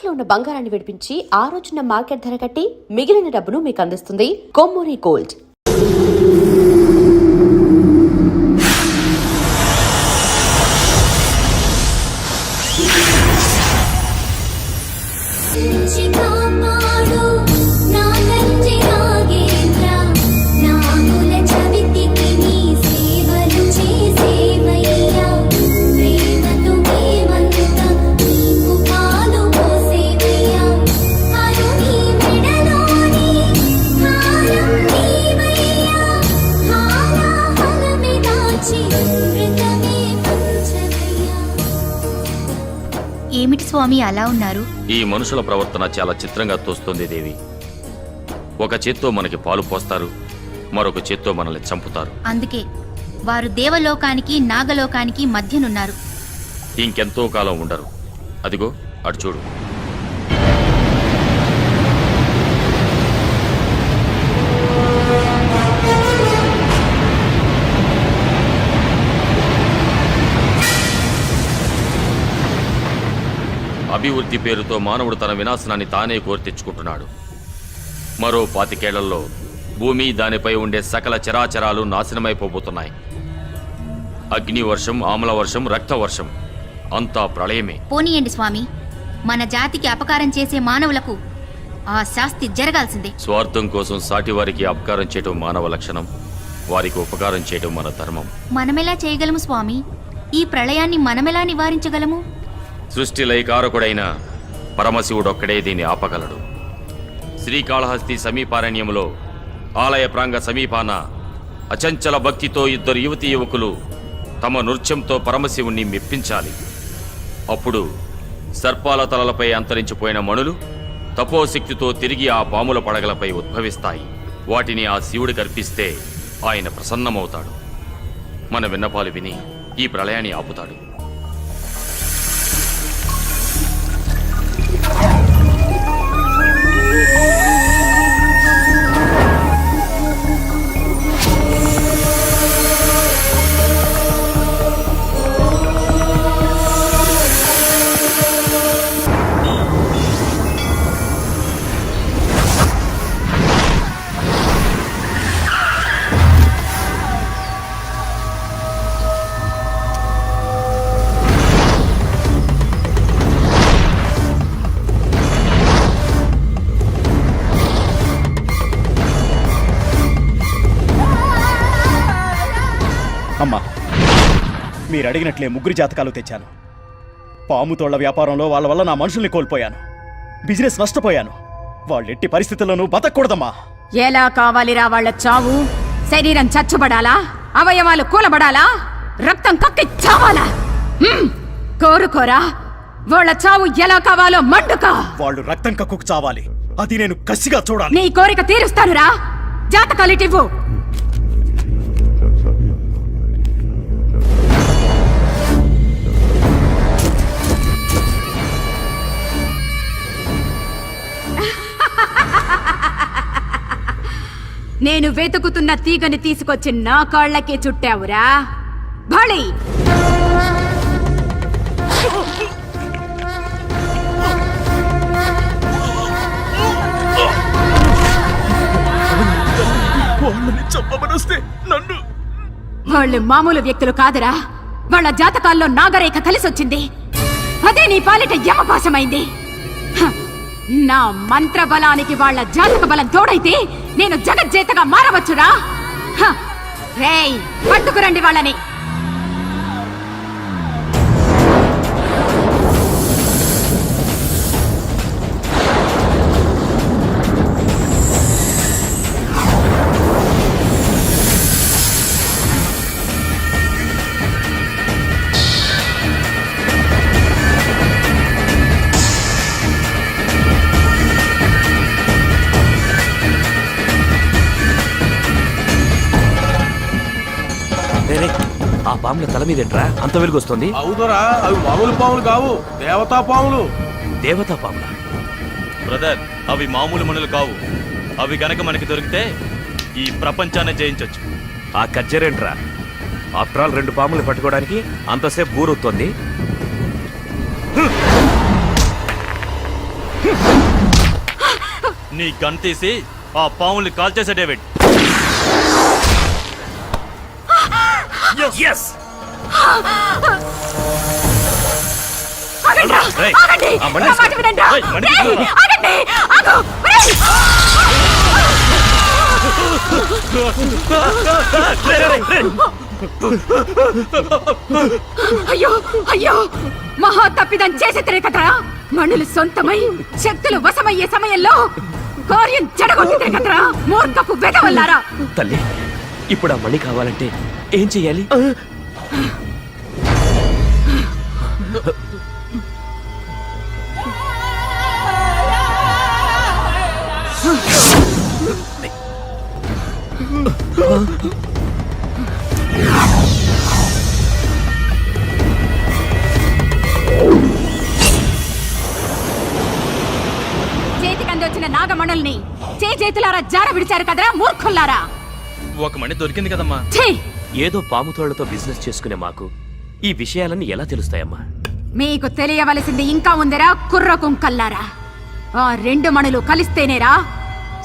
తాకట్లో ఉన్న బంగారాన్ని విడిపించి ఆ రోజున మార్కెట్ ధర కట్టి మిగిలిన డబ్బును మీకు అందిస్తుంది కొమ్మూరి గోల్డ్. ఏమిటి స్వామి అలా ఉన్నారు? ఈ మనుషుల ప్రవర్తన చాలా చిత్రంగా తోస్తుంది దేవి. ఒక చేత్తో మనకి పాలు పోస్తారు, మరొక చేత్తో మనల్ని చంపుతారు. అందుకే వారు దేవలోకానికి నాగలోకానికి మధ్యనున్నారు. ఇంకెంతో కాలం ఉండరు. అదిగో అటు చూడు. అభివృద్ధి పేరుతో మానవుడు తన వినాశనాన్ని తానే కోరి తెచ్చుకుంటున్నాడు. మరో 25 ఏళ్లలో భూమి, దానిపై ఉండే సకల చరాచరాలు నాశనమైపోబోతున్నాయి. అగ్ని వర్షం, ఆమ్ల వర్షం, రక్త వర్షం, అంతా ప్రళయమే. పోనీయండి స్వామి, మన జాతికి అపకారం చేసే మానవులకు ఆ శాస్తి జరగాల్సిందే. స్వార్థం కోసం సాటి వారికి అపకారం చేయటం మానవ లక్షణం, వారికి ఉపకారం చేయటం మన ధర్మం. మనమెలా చేయగలము స్వామి? ఈ ప్రళయాన్ని మనమెలా నివారించగలము? సృష్టి లయకారకుడైన పరమశివుడొక్కడే దీన్ని ఆపగలడు. శ్రీకాళహస్తి సమీపారణ్యంలో ఆలయ ప్రాంగ సమీపాన అచంచల భక్తితో 2 యువతీ యువకులు తమ నృత్యంతో పరమశివుణ్ణి మెప్పించాలి. అప్పుడు సర్పాల తలలపై అంతరించిపోయిన మణులు తపోశక్తితో తిరిగి ఆ పాముల పడగలపై ఉద్భవిస్తాయి. వాటిని ఆ శివుడికి అర్పిస్తే ఆయన ప్రసన్నమవుతాడు. మన విన్నపాలు విని ఈ ప్రళయాన్ని ఆపుతాడు. అమ్మా, మీరు అడిగినట్లే 3 జాతకాలు తెచ్చాను. పాముతోళ్ల వ్యాపారంలో వాళ్ళ వల్ల నా మనుషుల్ని కోల్పోయాను, బిజినెస్ నష్టపోయాను. వాళ్ళెట్టి పరిస్థితుల్లోనూ బతకూడదమ్మా. ఎలా కావాలిరా వాళ్ళ చావు? శరీరం చచ్చుబడాలా? అవయవాలు కూలబడాలా? రక్తం కక్కి చావాలా? కోరుకోరా, వాళ్ళ చావు ఎలా కావాలో మండుకా. వాళ్ళు రక్తం కక్కుకు చావాలి, అది నేను కసిగా చూడాలి. నీ కోరిక తీరుస్తానురా. జాతకాలిటివ్వు. నేను వెతుకుతున్న తీగని తీసుకొచ్చి నా కాళ్ళకే చుట్టావురా భళి. వాళ్ళు మామూలు వ్యక్తులు కాదురా. వాళ్ళ జాతకాల్లో నాగరేఖ కలిసొచ్చింది. అదే నీ పాలిట యమపాశమైంది. నా మంత్ర బలానికి వాళ్ళ జాతక బలం తోడైతే నేను జగజ్జేతగా మారవచ్చురా. రేయ్, పట్టుకురండి వాళ్ళని. ఆ పాముల తల మీదేంట్రా అంత వెలుగొస్తుంది? అవుదరా, అవి మామూలు పాములు కావు, దేవతా పాములు. దేవతా పాముల? బ్రదర్, అవి మామూలు మనులు కావు. అవి గనక మనకి దొరికితే ఈ ప్రపంచాన్ని జయించొచ్చు. ఆ కజ్జరేంట్రా? ఆఫ్టర్ ఆల్ 2 పాములు పట్టుకోవడానికి అంతసేపు బూరొస్తుంది. నీ గన్ తీసి ఆ పాముల్ని కాల్ చేసే డేవిడ్. Yes! ఆగండ్రా, రేయ్, ఆగండి. ఆ బండి నా మాట వినండ్రా. రేయ్, బండి రేయ్, తీసుకో. ఆగండి, ఆగు. రేయ్. అయ్యో అయ్యో మహా తప్పిదం చేసేతనే కదా మనులు సొంతమై శక్తులు వశమయ్యే సమయంలో కార్యం జడగొట్టితే కదరా మూర్ఖపు వెదవల్లారా. తల్లి ఇప్పుడు ఆ మణి కావాలంటే ఏం చెయ్యాలి? చేతికందొచ్చిన నాగమణుల్ని చేతులారా జార విడిచారు కదరా మూర్ఖుల్లారా. ఒక మణి దొరికింది కదమ్మా. ఛీ! ఏదో పాముతోళ్లతో బిజినెస్ చేసుకునే మాకు ఈ విషయాలన్నీ ఎలా తెలుస్తాయమ్మా? మీకు తెలియవలసింది ఇంకా ఉందిరా కుర్ర కుంకల్లారా. ఆ రెండు మణులు కలిస్తేనేరా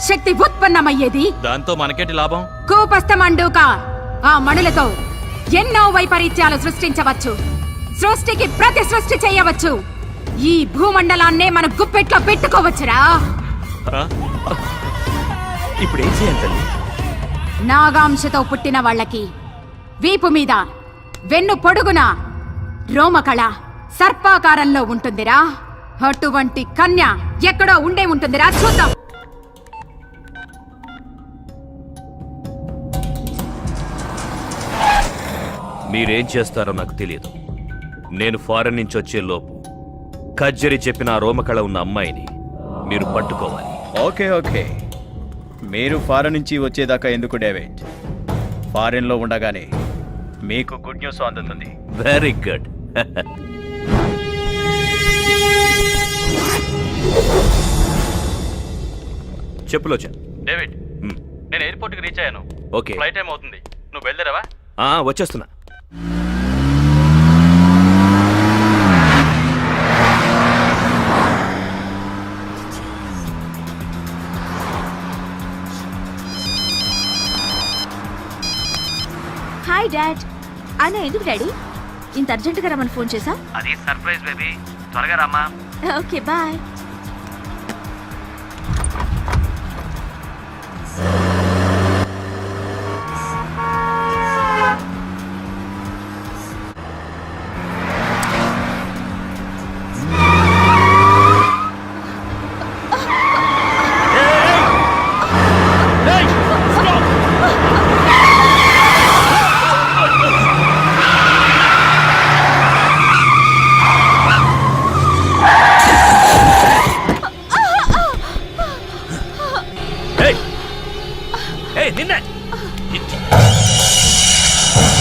శక్తి ఉత్పన్నమయ్యేది. దాంతో మనకేంటి లాభం? కూపస్థమండూక ఆ మణులతో ఎన్నో వైపరీత్యాలు సృష్టించవచ్చు. సృష్టికి ప్రతి సృష్టి చేయవచ్చు. ఈ భూమండలాన్నే మన గుప్పెట్లో పెట్టుకోవచ్చురా. ఇప్పుడు ఏం చేయాలి తల్లి? నాగాంశతో పుట్టిన వాళ్ళకి వీపు మీద వెన్ను పొడుగున రోమకళ సర్పాకారంలో ఉంటుందిరా. అటువంటి కన్య ఎక్కడో ఉండే ఉంటుందిరా. చూద్దాం. మీరేం చేస్తారో నాకు తెలియదు. నేను ఫారెన్ నుంచి వచ్చే లోపు కజ్జరి చెప్పిన ఆ రోమకళ ఉన్న అమ్మాయిని మీరు పట్టుకోవాలి. ఓకే ఓకే, మీరు ఫారెన్ నుంచి వచ్చేదాకా ఎందుకు డేవిడ్? ఫారెన్లో ఉండగానే మీకు గుడ్ న్యూస్ అందుతుంది. Very good. చెప్పులోచన్. డేవిడ్, నేను ఎయిర్పోర్ట్ కి రీచ్ అయ్యాను. ఓకే, ఫ్లైట్ టైం అవుతుంది. నువ్వు బయలుదేరావా? వచ్చేస్తున్నా. Hi dad. ఆయన ఎందుకు డాడీ ఇంత అర్జెంటుగా రమ్మని ఫోన్ చేసా? అది సర్ప్రైజ్ బేబీ, త్వరగా రామ్మా. Okay bye. నిన్నే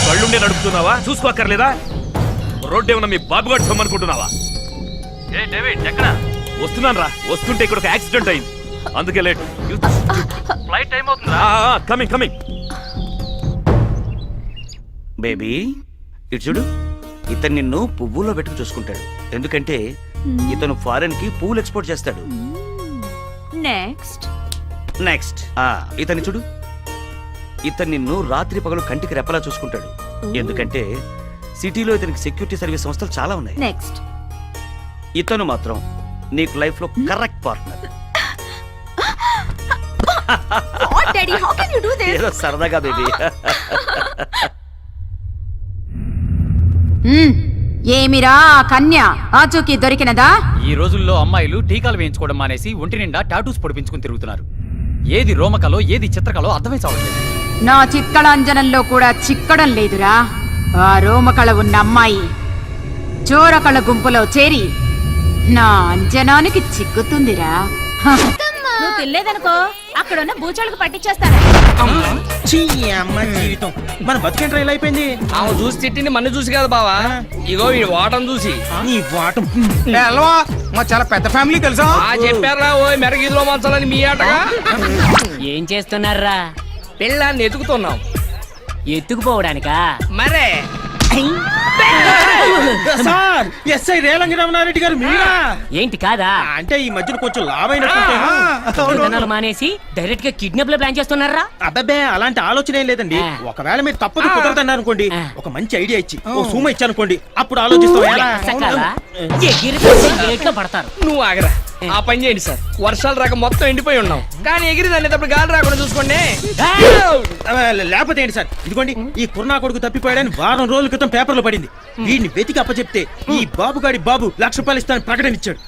కళ్ళుండే నడుపుతున్నావా? చూసుకోక్కర్లేదా? రోడ్డు ఏమన్నా మీ బాబుగాడు సొమ్మనుకుంటున్నావా? ఏ డేవిడ్, ఎక్కడ? వస్తున్నాను రా. వస్తుంటే ఇక్కడ ఒక యాక్సిడెంట్ అయింది, అందుకే లేట్. ఫ్లైట్ టైం అవుతుందా? Coming coming. బేబీ ఇటు చూడు, ఇతను నిన్ను పువ్వుల్లో పెట్టుకు చూసుకుంటాడు. ఎందుకంటే ఇతను ఫారెన్ కి పువ్వులు ఎక్స్పోర్ట్ చేస్తాడు. నెక్స్ట్ నెక్స్ట్ ఇతన్ని చూడు, ఇతను నిన్ను రాత్రి పగలు కంటికి రెప్పలా చూసుకుంటాడు. ఎందుకంటే సిటీలో ఇతనికి సెక్యూరిటీ సర్వీస్ సంస్థలు చాలా ఉన్నాయి. నెక్స్ట్ ఇతను మాత్రం నీకు లైఫ్ లో correct partner. Daddy how can you do this? ఏదో సరదాగా బేబీ. ఏమిరా కన్య ఆచూకీ దొరికినదా? ఈ రోజుల్లో అమ్మాయిలు టీకాలు వేయించుకోవడం మానేసి ఒంటి నిండా టాటూస్ పొడిపించుకుని తిరుగుతున్నారు. ఏది రోమకలో ఏది చిత్రకలో అర్థమై చావట్లేదు. నా చిక్కళంజనంలో కూడా చిక్కడం లేదురా. ఆ రోమకళ ఉన్న అమ్మాయి చోరకళ గుంపులో చేరి నా అంజనానికి చిక్కుతుందిరా. నువ్వు తినలేదనుకో అక్కడున్న బూచోళ్ళకి పట్టించేస్తాను. మన బతికేంట్రా ఇలా అయిపోయింది. ఆమె చూసి తిట్టింది మన చూసి కాదు బావా, ఇగో ఈ వాటం చూసి. నీ వాటం మా చాలా పెద్ద ఫ్యామిలీ తెలుసా? చెప్పారా ఓ మెరగిదిలో మంచాలని మీ ఆటగా. ఏం చేస్తున్నారా? పిల్లాన్ని ఎతుకుతున్నాం. ఎత్తుకుపోవడానికా? మరే సార్ ఎస్ఐ రేలంగిరామనారెడ్డి గారు మీరా? ఏంటి కాదా అంటే ఈ మధ్యన కొంచెం లాభైనట్టు దొంగతనాలు మానేసి డైరెక్ట్ గా కిడ్నాప్ లో ప్లాన్ చేస్తున్నారా? అబ్బబ్బే అలాంటి ఆలోచన ఏం లేదండి. ఒకవేళ మీరు తప్పదు కుదరదన్నారు అనుకోండి, ఒక మంచి ఐడియా ఇచ్చి ఓ సూమ ఇచ్చానుకోండి, అప్పుడు ఆలోచిస్తాం. ఎలా? సకాలా ఎగిరిపోతే ఏట్లో పడతారు. నువ్వు ఆగరా, ఆ పని చేయండి సార్. వర్షాలు రాక మొత్తం ఎండిపోయి ఉన్నాం, కానీ ఎగిరి దాన్ని గాలి రాకుండా చూసుకోండి. లేకపోతే ఏంటి సార్, ఇదిగోండి ఈ కుర్నా కొడుకు తప్పిపోయాడని వారం రోజుల క్రితం పేపర్లో పడింది. వీడిని వెతికి అప్పచెప్తే ఈ బాబుగాడి బాబు ₹1,00,000 ఇస్తానని ప్రకటన ఇచ్చాడు.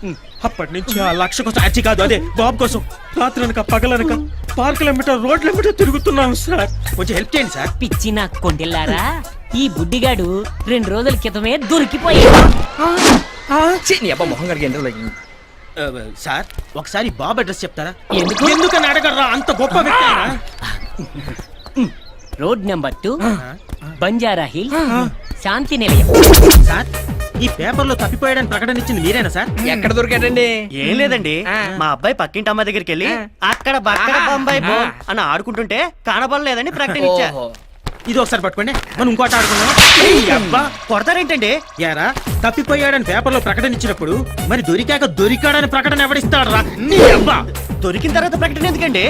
అప్పటి నుంచి ఆ 1,00,000 కోసం అచ్చి కాదు, అదే బాబు కోసం రాత్రనక పగలనక పార్కులెంబట రోడ్లెంబట తిరుగుతున్నాం సార్. కొంచెం హెల్ప్ చేయండి సార్. పిచ్చి నా కొండెల్లారా, ఈ బుడ్డిగాడు 2 రోజుల క్రితమే దొరికిపోయాడు. మొహం కడిగి ఎండలో సార్ ఒకసారి బాబు అడ్రస్ చెప్తారా? ఎందుకు? ఎందుకని అడగరా, అంత గొప్ప వ్యక్తి ఆయన. రోడ్ నెంబర్ 2, బంజారా హిల్, శాంతి నిలయం. సార్ ఈ పేపర్లో తప్పిపోయాడని ప్రకటన ఇచ్చింది మీరేనా సార్? ఎక్కడ దొరికాడండి? ఏం లేదండి, మా అబ్బాయి పక్కింటి అమ్మాయి దగ్గరికి వెళ్ళి అక్కడ బక్కడ బొంబాయి బో అని ఆడుకుంటుంటే కనబడలేదని ప్రకటన ఇచ్చా. ఇది ఒకసారి పట్టుకోండి, మనం ఇంకోటి ఆడుకున్నాం. అబ్బా కొడతారేంటండి? యారా తప్పిపోయాడని పేపర్లో ప్రకటన ఇచ్చినప్పుడు మరి దొరికాక దొరికాడని ప్రకటన ఎవడిస్తాడు రా? నీ అబ్బా దొరికిన తర్వాత ప్రకటన ఎందుకండి?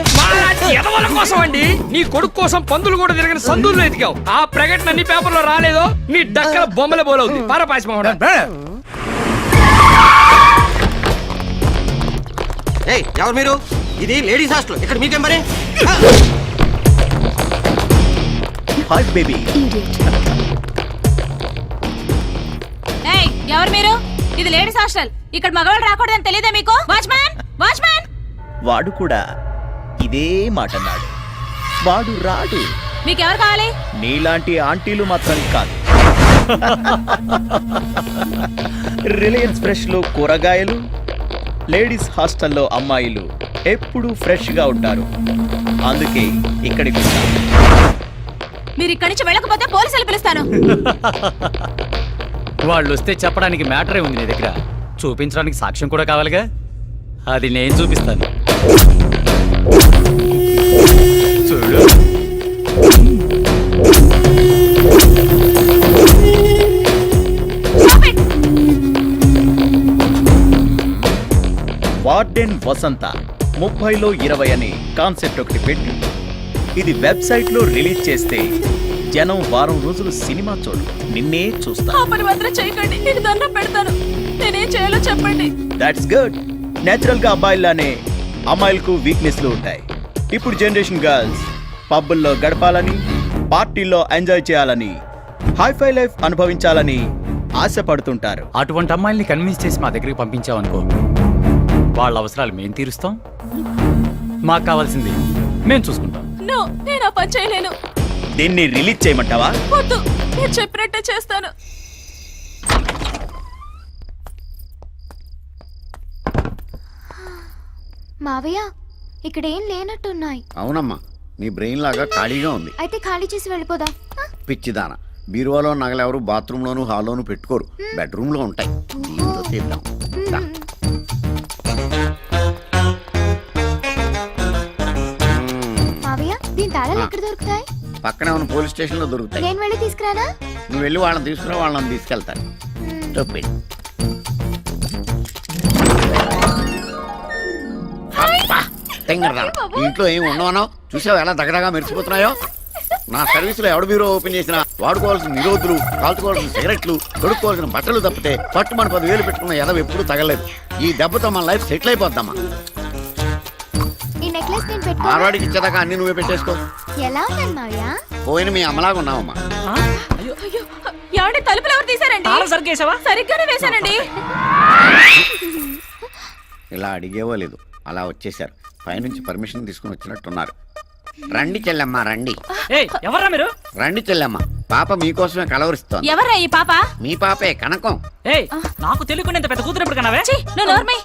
ఎదవల కోసం అండి. నీ కొడుకు కోసం పందులు కూడా తిరిగిన సందుల్లో ఎతికావు. ఆ ప్రకటన నీ పేపర్లో రాలేదో నీ డక్కల బొమ్మల బోలవుతుంది. పారపాసి మోహన్. ఎవరు మీరు? ఇది లేడీస్ హాస్టల్, ఇక్కడ మీకేం పని? Hi baby. ఎవరు మీరు? ఇది లేడీస్ హాస్టల్, ఇక్కడ మగవాళ్ళు రాకూడదని తెలియదా మీకు? Watchman, watchman! వాడు కూడా ఇదే మాట అన్నాడు. వాడు రాడు. మీకెవరు కావాలి? నీలాంటి ఆంటీలు మాత్రం కాదు. రిలయన్స్ ఫ్రెష్ లో కూరగాయలు, లేడీస్ హాస్టల్లో అమ్మాయిలు ఎప్పుడూ ఫ్రెష్ గా ఉంటారు. అందుకే ఇక్కడికి వచ్చాను. మీరు ఇక్కడి నుంచి వెళ్ళకపోతే పోలీసులు పిలుస్తాను. వాళ్ళు వస్తే చెప్పడానికి మ్యాటరే ఉంది నీ దగ్గర, చూపించడానికి సాక్ష్యం కూడా కావాలిగా. అది నేను చూపిస్తాను. చూడు. వార్డెన్ వసంత 30లో 20 అని కాన్సెప్ట్ ఒకటి పెట్టి ఇది వెబ్సైట్ లో రిలీజ్ చేస్తే జనం వారం రోజులు సినిమా చూడు, నిన్నే చూస్తా. పని మాత్రం చేయకండి, నేను దండం పెడతాను. నేనేం చేయాలో చెప్పండి. That's good. నేచురల్ గా అబ్బాయిలానే అమ్మాయిలకు వీక్నెస్లు ఉంటాయి. ఇప్పుడు జనరేషన్ గర్ల్స్ పబ్బుల్లో గడపాలని, పార్టీల్లో ఎంజాయ్ చేయాలని, హైఫై లైఫ్ అనుభవించాలని ఆశపడుతుంటారు. అటువంటి అమ్మాయిల్ని కన్విన్స్ చేసి మా దగ్గరికి పంపించావనుకో, వాళ్ళ అవసరాలు మేము తీరుస్తాం, మాకు కావాల్సింది మేము చూసుకుంటాం. నేను ఆ పని చేయలేను. దీన్ని రిలీజ్ చేయమంటావా? వద్దు, నేను చెప్పినట్టే చేస్తాను. మావయ్య, ఇక్కడ ఏం లేనట్టున్నాయి. అవునమ్మా, నీ బ్రెయిన్ లాగా ఖాళీగా ఉంది. అయితే ఖాళీ చేసి వెళ్ళిపోదాం. పిచ్చిదాన, బీరువాలో నగలెవరు బాత్రూంలోను హాల్లోను పెట్టుకోరు, బెడ్రూమ్ లో ఉంటాయి. దీంతో తీద్దాం. దా. మావయ్య, దీని తాళాలు ఎక్కడ దొరుకుతాయి? పక్కనే ఉన్న పోలీస్ స్టేషన్ లో దొరుకుతాయి. నేను వెళ్ళి తీసుకురానా? నువ్వు వెళ్ళి వాళ్ళని తీసుకురా, వాళ్ళని తీసుకెళ్తాను. చెప్పండి. ఇంట్లో ఏమి ఉండవనో చూసావు, ఎలా దగ్గరగా మెరిసిపోతున్నాయో. నా సర్వీసులో ఎవడ బ్యూరో ఓపెన్ చేసినా వాడుకోవాల్సిన నిరోధులు, కాల్చుకోవాల్సిన సిగరెట్లు, తొడుక్కోవాల్సిన బట్టలు తప్పితే పట్టు మన 10,000 పెట్టుకున్న ఎదవ ఎప్పుడు తగలేదు. ఈ దెబ్బతో మన లైఫ్ సెటిల్ అయిపోద్దామా. ఈ నెక్లెస్ నేను పెట్టుకో. మార్వాడికి ఇచ్చేదాకా అన్ని నువ్వే పెట్టేసుకో. ఎలా ఉన్నాను మావయ్య? పోయిన మీ అమ్మలాగా ఉన్నావమ్మా. ఏమండి, తలుపులు ఎవరు తీసారండి? సరిగ్గా సరిగ్గానే వేశానండి. ఇలా అడిగేవో లేదు, అలా వచ్చేసారు. పైనుంచి పర్మిషన్ తీసుకుని వచ్చినట్టున్నారు. రండి చెల్లెమ్మ, రండి. ఎవర్రా మీరు? రండి చెల్లెమ్మ, పాప మీకోసమే కలవరిస్తోంది. ఎవర్రా ఈ పాప? మీ పాపే, కనకం. నాకు తెలియకుండా ఇంత పెద్ద కూతురు ఎప్పుడు కన్నావే? నువ్వు నోర్మై.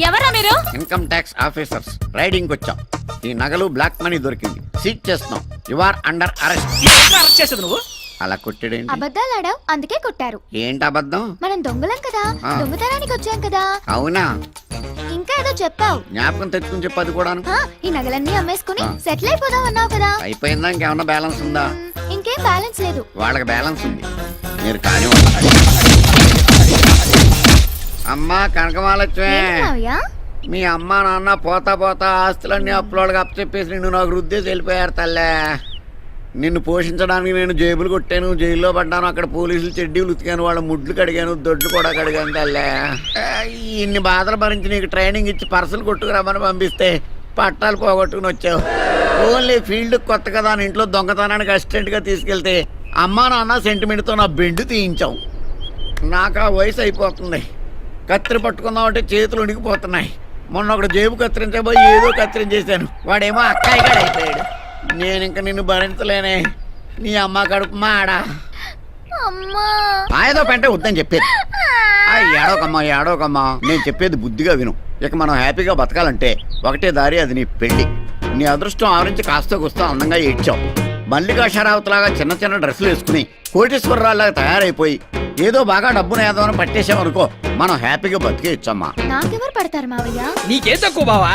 ఎవర్రా మీరు? ఇన్కమ్ ట్యాక్స్ ఆఫీసర్స్, రైడింగ్ వచ్చాం. ఈ నగలు బ్లాక్ మనీ దొరికింది, సీజ్ చేస్తున్నాం. You are under arrest. చేసేది నువ్వు? అలా కొట్టాడేంటి? అబద్ధాలు ఆడావు, అందుకే కొట్టారు. ఏంటి అబద్ధం? మనం దొంగలం కదా, దొంగతనానికి వచ్చాం కదా. అవునా? ఇంకా ఏదో చెప్పావు. జ్ఞాపకం తెచ్చుకుని చెప్పు అది కూడాను. ఈ నగలన్నీ అమ్మేసుకుని సెటిల్ అయిపోదాం అన్నావు కదా. అయిపోయిందా? ఇంకేమన్నా బ్యాలెన్స్ ఉందా? ఇంకేం బ్యాలెన్స్ లేదు. వాళ్ళకి బ్యాలెన్స్ ఉంది, మీరు కానీ. అమ్మా కనకమాలక్ష్మి, ఏంటి మావయ్య? మీ అమ్మ నాన్న పోతా పోతా ఆస్తులన్నీ అప్పులోళ్ళకి అప్పచెప్పేసి నిన్ను నాకు రుద్దేసి వెళ్ళిపోయారు తల్లే. నిన్ను పోషించడానికి నేను జేబులు కొట్టాను, జైల్లో పడ్డాను, అక్కడ పోలీసులు చెడ్డీలు ఉతికాను, వాళ్ళ ముడ్లు కడిగాను, దొడ్లు కూడా కడిగాను తల్లే. ఇన్ని బాధలు భరించి నీకు ట్రైనింగ్ ఇచ్చి పర్సలు కొట్టుకురమ్మని పంపిస్తే పట్టాలు పోగొట్టుకుని వచ్చావు. ఓన్లీ ఫీల్డ్ కొత్త కదా అని ఇంట్లో దొంగతనానికి అసిస్టెంట్గా తీసుకెళ్తే అమ్మా నాన్న సెంటిమెంట్తో నా బెండు తీయించావు. నాకు ఆ వయసు అయిపోతుంది. కత్తిరి పట్టుకుందామంటే చేతులు ఉనికిపోతున్నాయి. మొన్న ఒకడు జేబు కత్తిరించబోయి ఏదో కత్తిరించేశాను, వాడేమో అక్కాయిగాడు అయిపోయాడు. నేను ఇంక నిన్ను భరించలేనే. నీ అమ్మ కడుపు మాడా ఏదో పెంటే వద్దని చెప్పేది. ఏడోకమ్మా ఏడోకమ్మా, నేను చెప్పేది బుద్ధిగా విను. ఇక మనం హ్యాపీగా బతకాలంటే ఒకటే దారి, అది నీ పెళ్లి. నీ అదృష్టం ఆవరించి కాస్త కూస్తా అందంగా ఏడ్చావు. మల్లికా షరావత్ లాగా చిన్న చిన్న డ్రెస్సులు వేసుకుని కోటేశ్వరరావులాగా తయారైపోయి ఏదో బాగా డబ్బును ఏదో పట్టేసామనుకో, మనం హ్యాపీగా బతికేయచ్చమ్మా. నాకెవరు పడతారు మావయ్య? నీకేం తక్కువ బావా?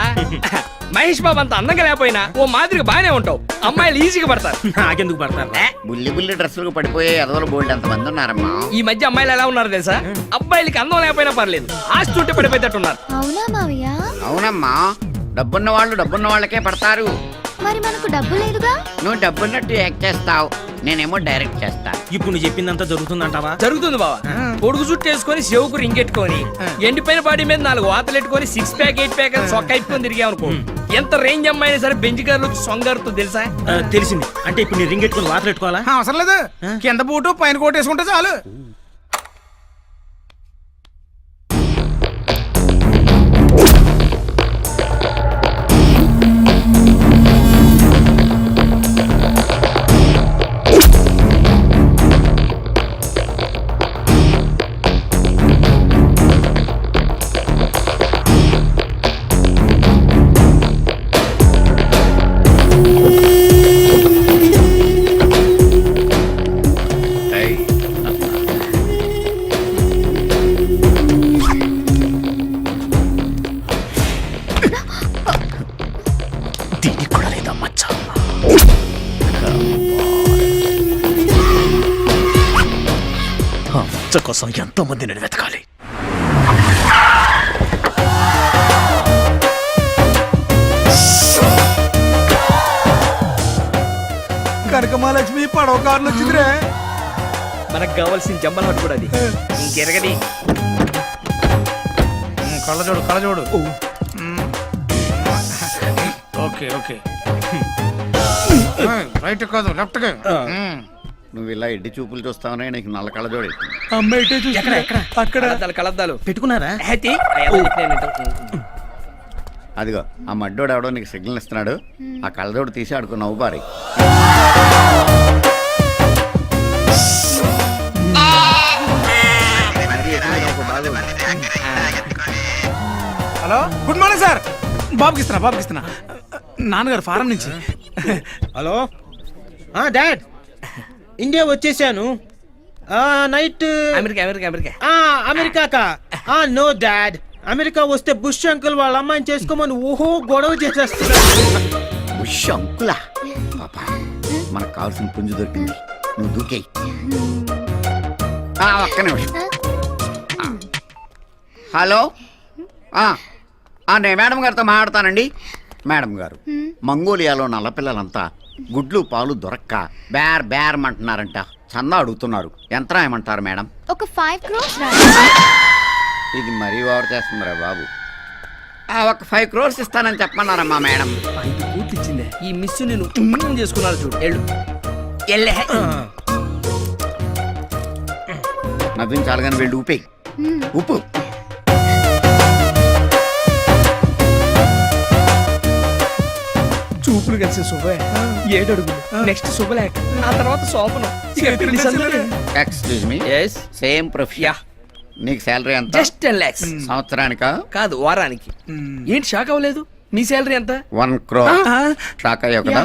మహేష్ బాబు అంత అందంగా లేకపోయినా ఓ మాదిరిగా బాగానే ఉంటావు. అమ్మాయిలు ఈజీగా పడతారు. నాకెందుకు పడతారు? బుల్లి బుల్లి డ్రెస్సులకు పడిపోయే ఎదవలు బోల్డ్ ఎంతమంది ఉన్నారమ్మా. ఈ మధ్య అమ్మాయిలు ఎలా ఉన్నారు తెలుసా? అబ్బాయిలకి అందం లేకపోయినా పర్లేదు, ఆస్తి ఉంటే పడిపోయేటట్టున్నారు. అవునా మావయ్య? అవునమ్మా, డబ్బున్న వాళ్ళు డబ్బున్న వాళ్ళకే పడతారు. మరి మనకు డబ్బు లేదుగా. నువ్వు డబ్బున్నట్టు యాక్ట్ చేస్తావు, నేనేమో డైరెక్ట్ చేస్తా. ఇప్పుడు నువ్వు చెప్పిందంతా జరుగుతుందంటావా? జరుగుతుంది బావా. పొడుగు చుట్టూ వేసుకొని చెవుకు రింగెట్టుకొని ఎండిపోయిన బాడీ మీద 4 వాతలు ఎట్టుకొని 6 ప్యాక్ 8 ప్యాక్ సొక్క అయిపోయి తిరిగామనుకో, ఎంత రేంజ్ అమ్మాయినా సరే బెంచ్ కార్లు సొంగారుతో తెలుసా? తెలిసింది. అంటే ఇప్పుడు నీ రింగ్ ఎట్టుకుని వాతలు పెట్టుకోవాలా? అవసరం లేదు, కింద బూటు పైన కోట్ వేసుకుంటే చాలు. కోసం ఎంతో మంది నేను వెతకాలి. కనకమాలక్ష్మి పడవ కార్లు వచ్చిందిరే. మనకు కావాల్సిన జమ్మల హట్టు కూడా అది. ఇంకెరగది కళ్ళజోడు కళ్ళజోడు. ఓకే ఓకే, రైట్ కాదు లెఫ్ట్. నువ్వు ఇలా ఎడ్డి చూపులు చూస్తావనే నీకు నల్ల కళ్ళజోడు. అక్కడ కలద్దాలు పెట్టుకున్నారా? అదిగో ఆ మడ్డోడు ఎవడో నీకు సిగ్నల్ ఇస్తున్నాడు, ఆ కళ్ళజోడు తీసి ఆడుకో నవ్వు బారి. Hello, good morning sir. బాబుకి ఇస్తున్నా నాన్నగారు ఫారం నుంచి. హలో డాడ్, ఇండియా వచ్చేసాను. Night America. No dad, America వస్తే బుష్ అంకుల్ వాళ్ళ అమ్మాయిని చేసుకోమని గొడవ చేసేస్తున్నా. బుష్ అంకులా? పాపా, మనకు కావాల్సిన పుంజు దొరికింది, నువ్వు దూకేయి. ఒక్క నిమిషం. హలో, నేను మేడం గారితో మాట్లాడతానండి. మేడం గారు, మంగోలియాలో నల్లపిల్లలంతా గుడ్లు పాలు దొరక్క బేర్ బేరమంటున్నారంట. చందా అడుగుతున్నారు, ఎంత రాయమంటారు మేడం? ఒక 5 crores. ఇది మరీ ఓవర్ చేస్తుందిరా బాబు. ఒక 5 crores ఇస్తానని చెప్పమన్నారమ్మా మేడం. 5 కోట్లు ఇచ్చిందే. ఈ మిస్ నేను చేసుకున్నారు చూడు. ఎల్లే నవ్వించాలి కానీ వెళ్ళి ఊపే ఉప్పు. చూపులు కలిసి శుభే 7 అడుగులు, నెక్స్ట్ శుభలేఖ, ఆ తర్వాత శోభనం. Excuse me, same profession. నీకు శాలరీ ఎంత? Just 10 lakhs. సంవత్సరానికా? కాదు, వారానికి. ఏంటి షాక్ అవ్వలేదు? నీ శాలరీ ఎంత? 1 crore. షాక్ అయ్యావు కదా?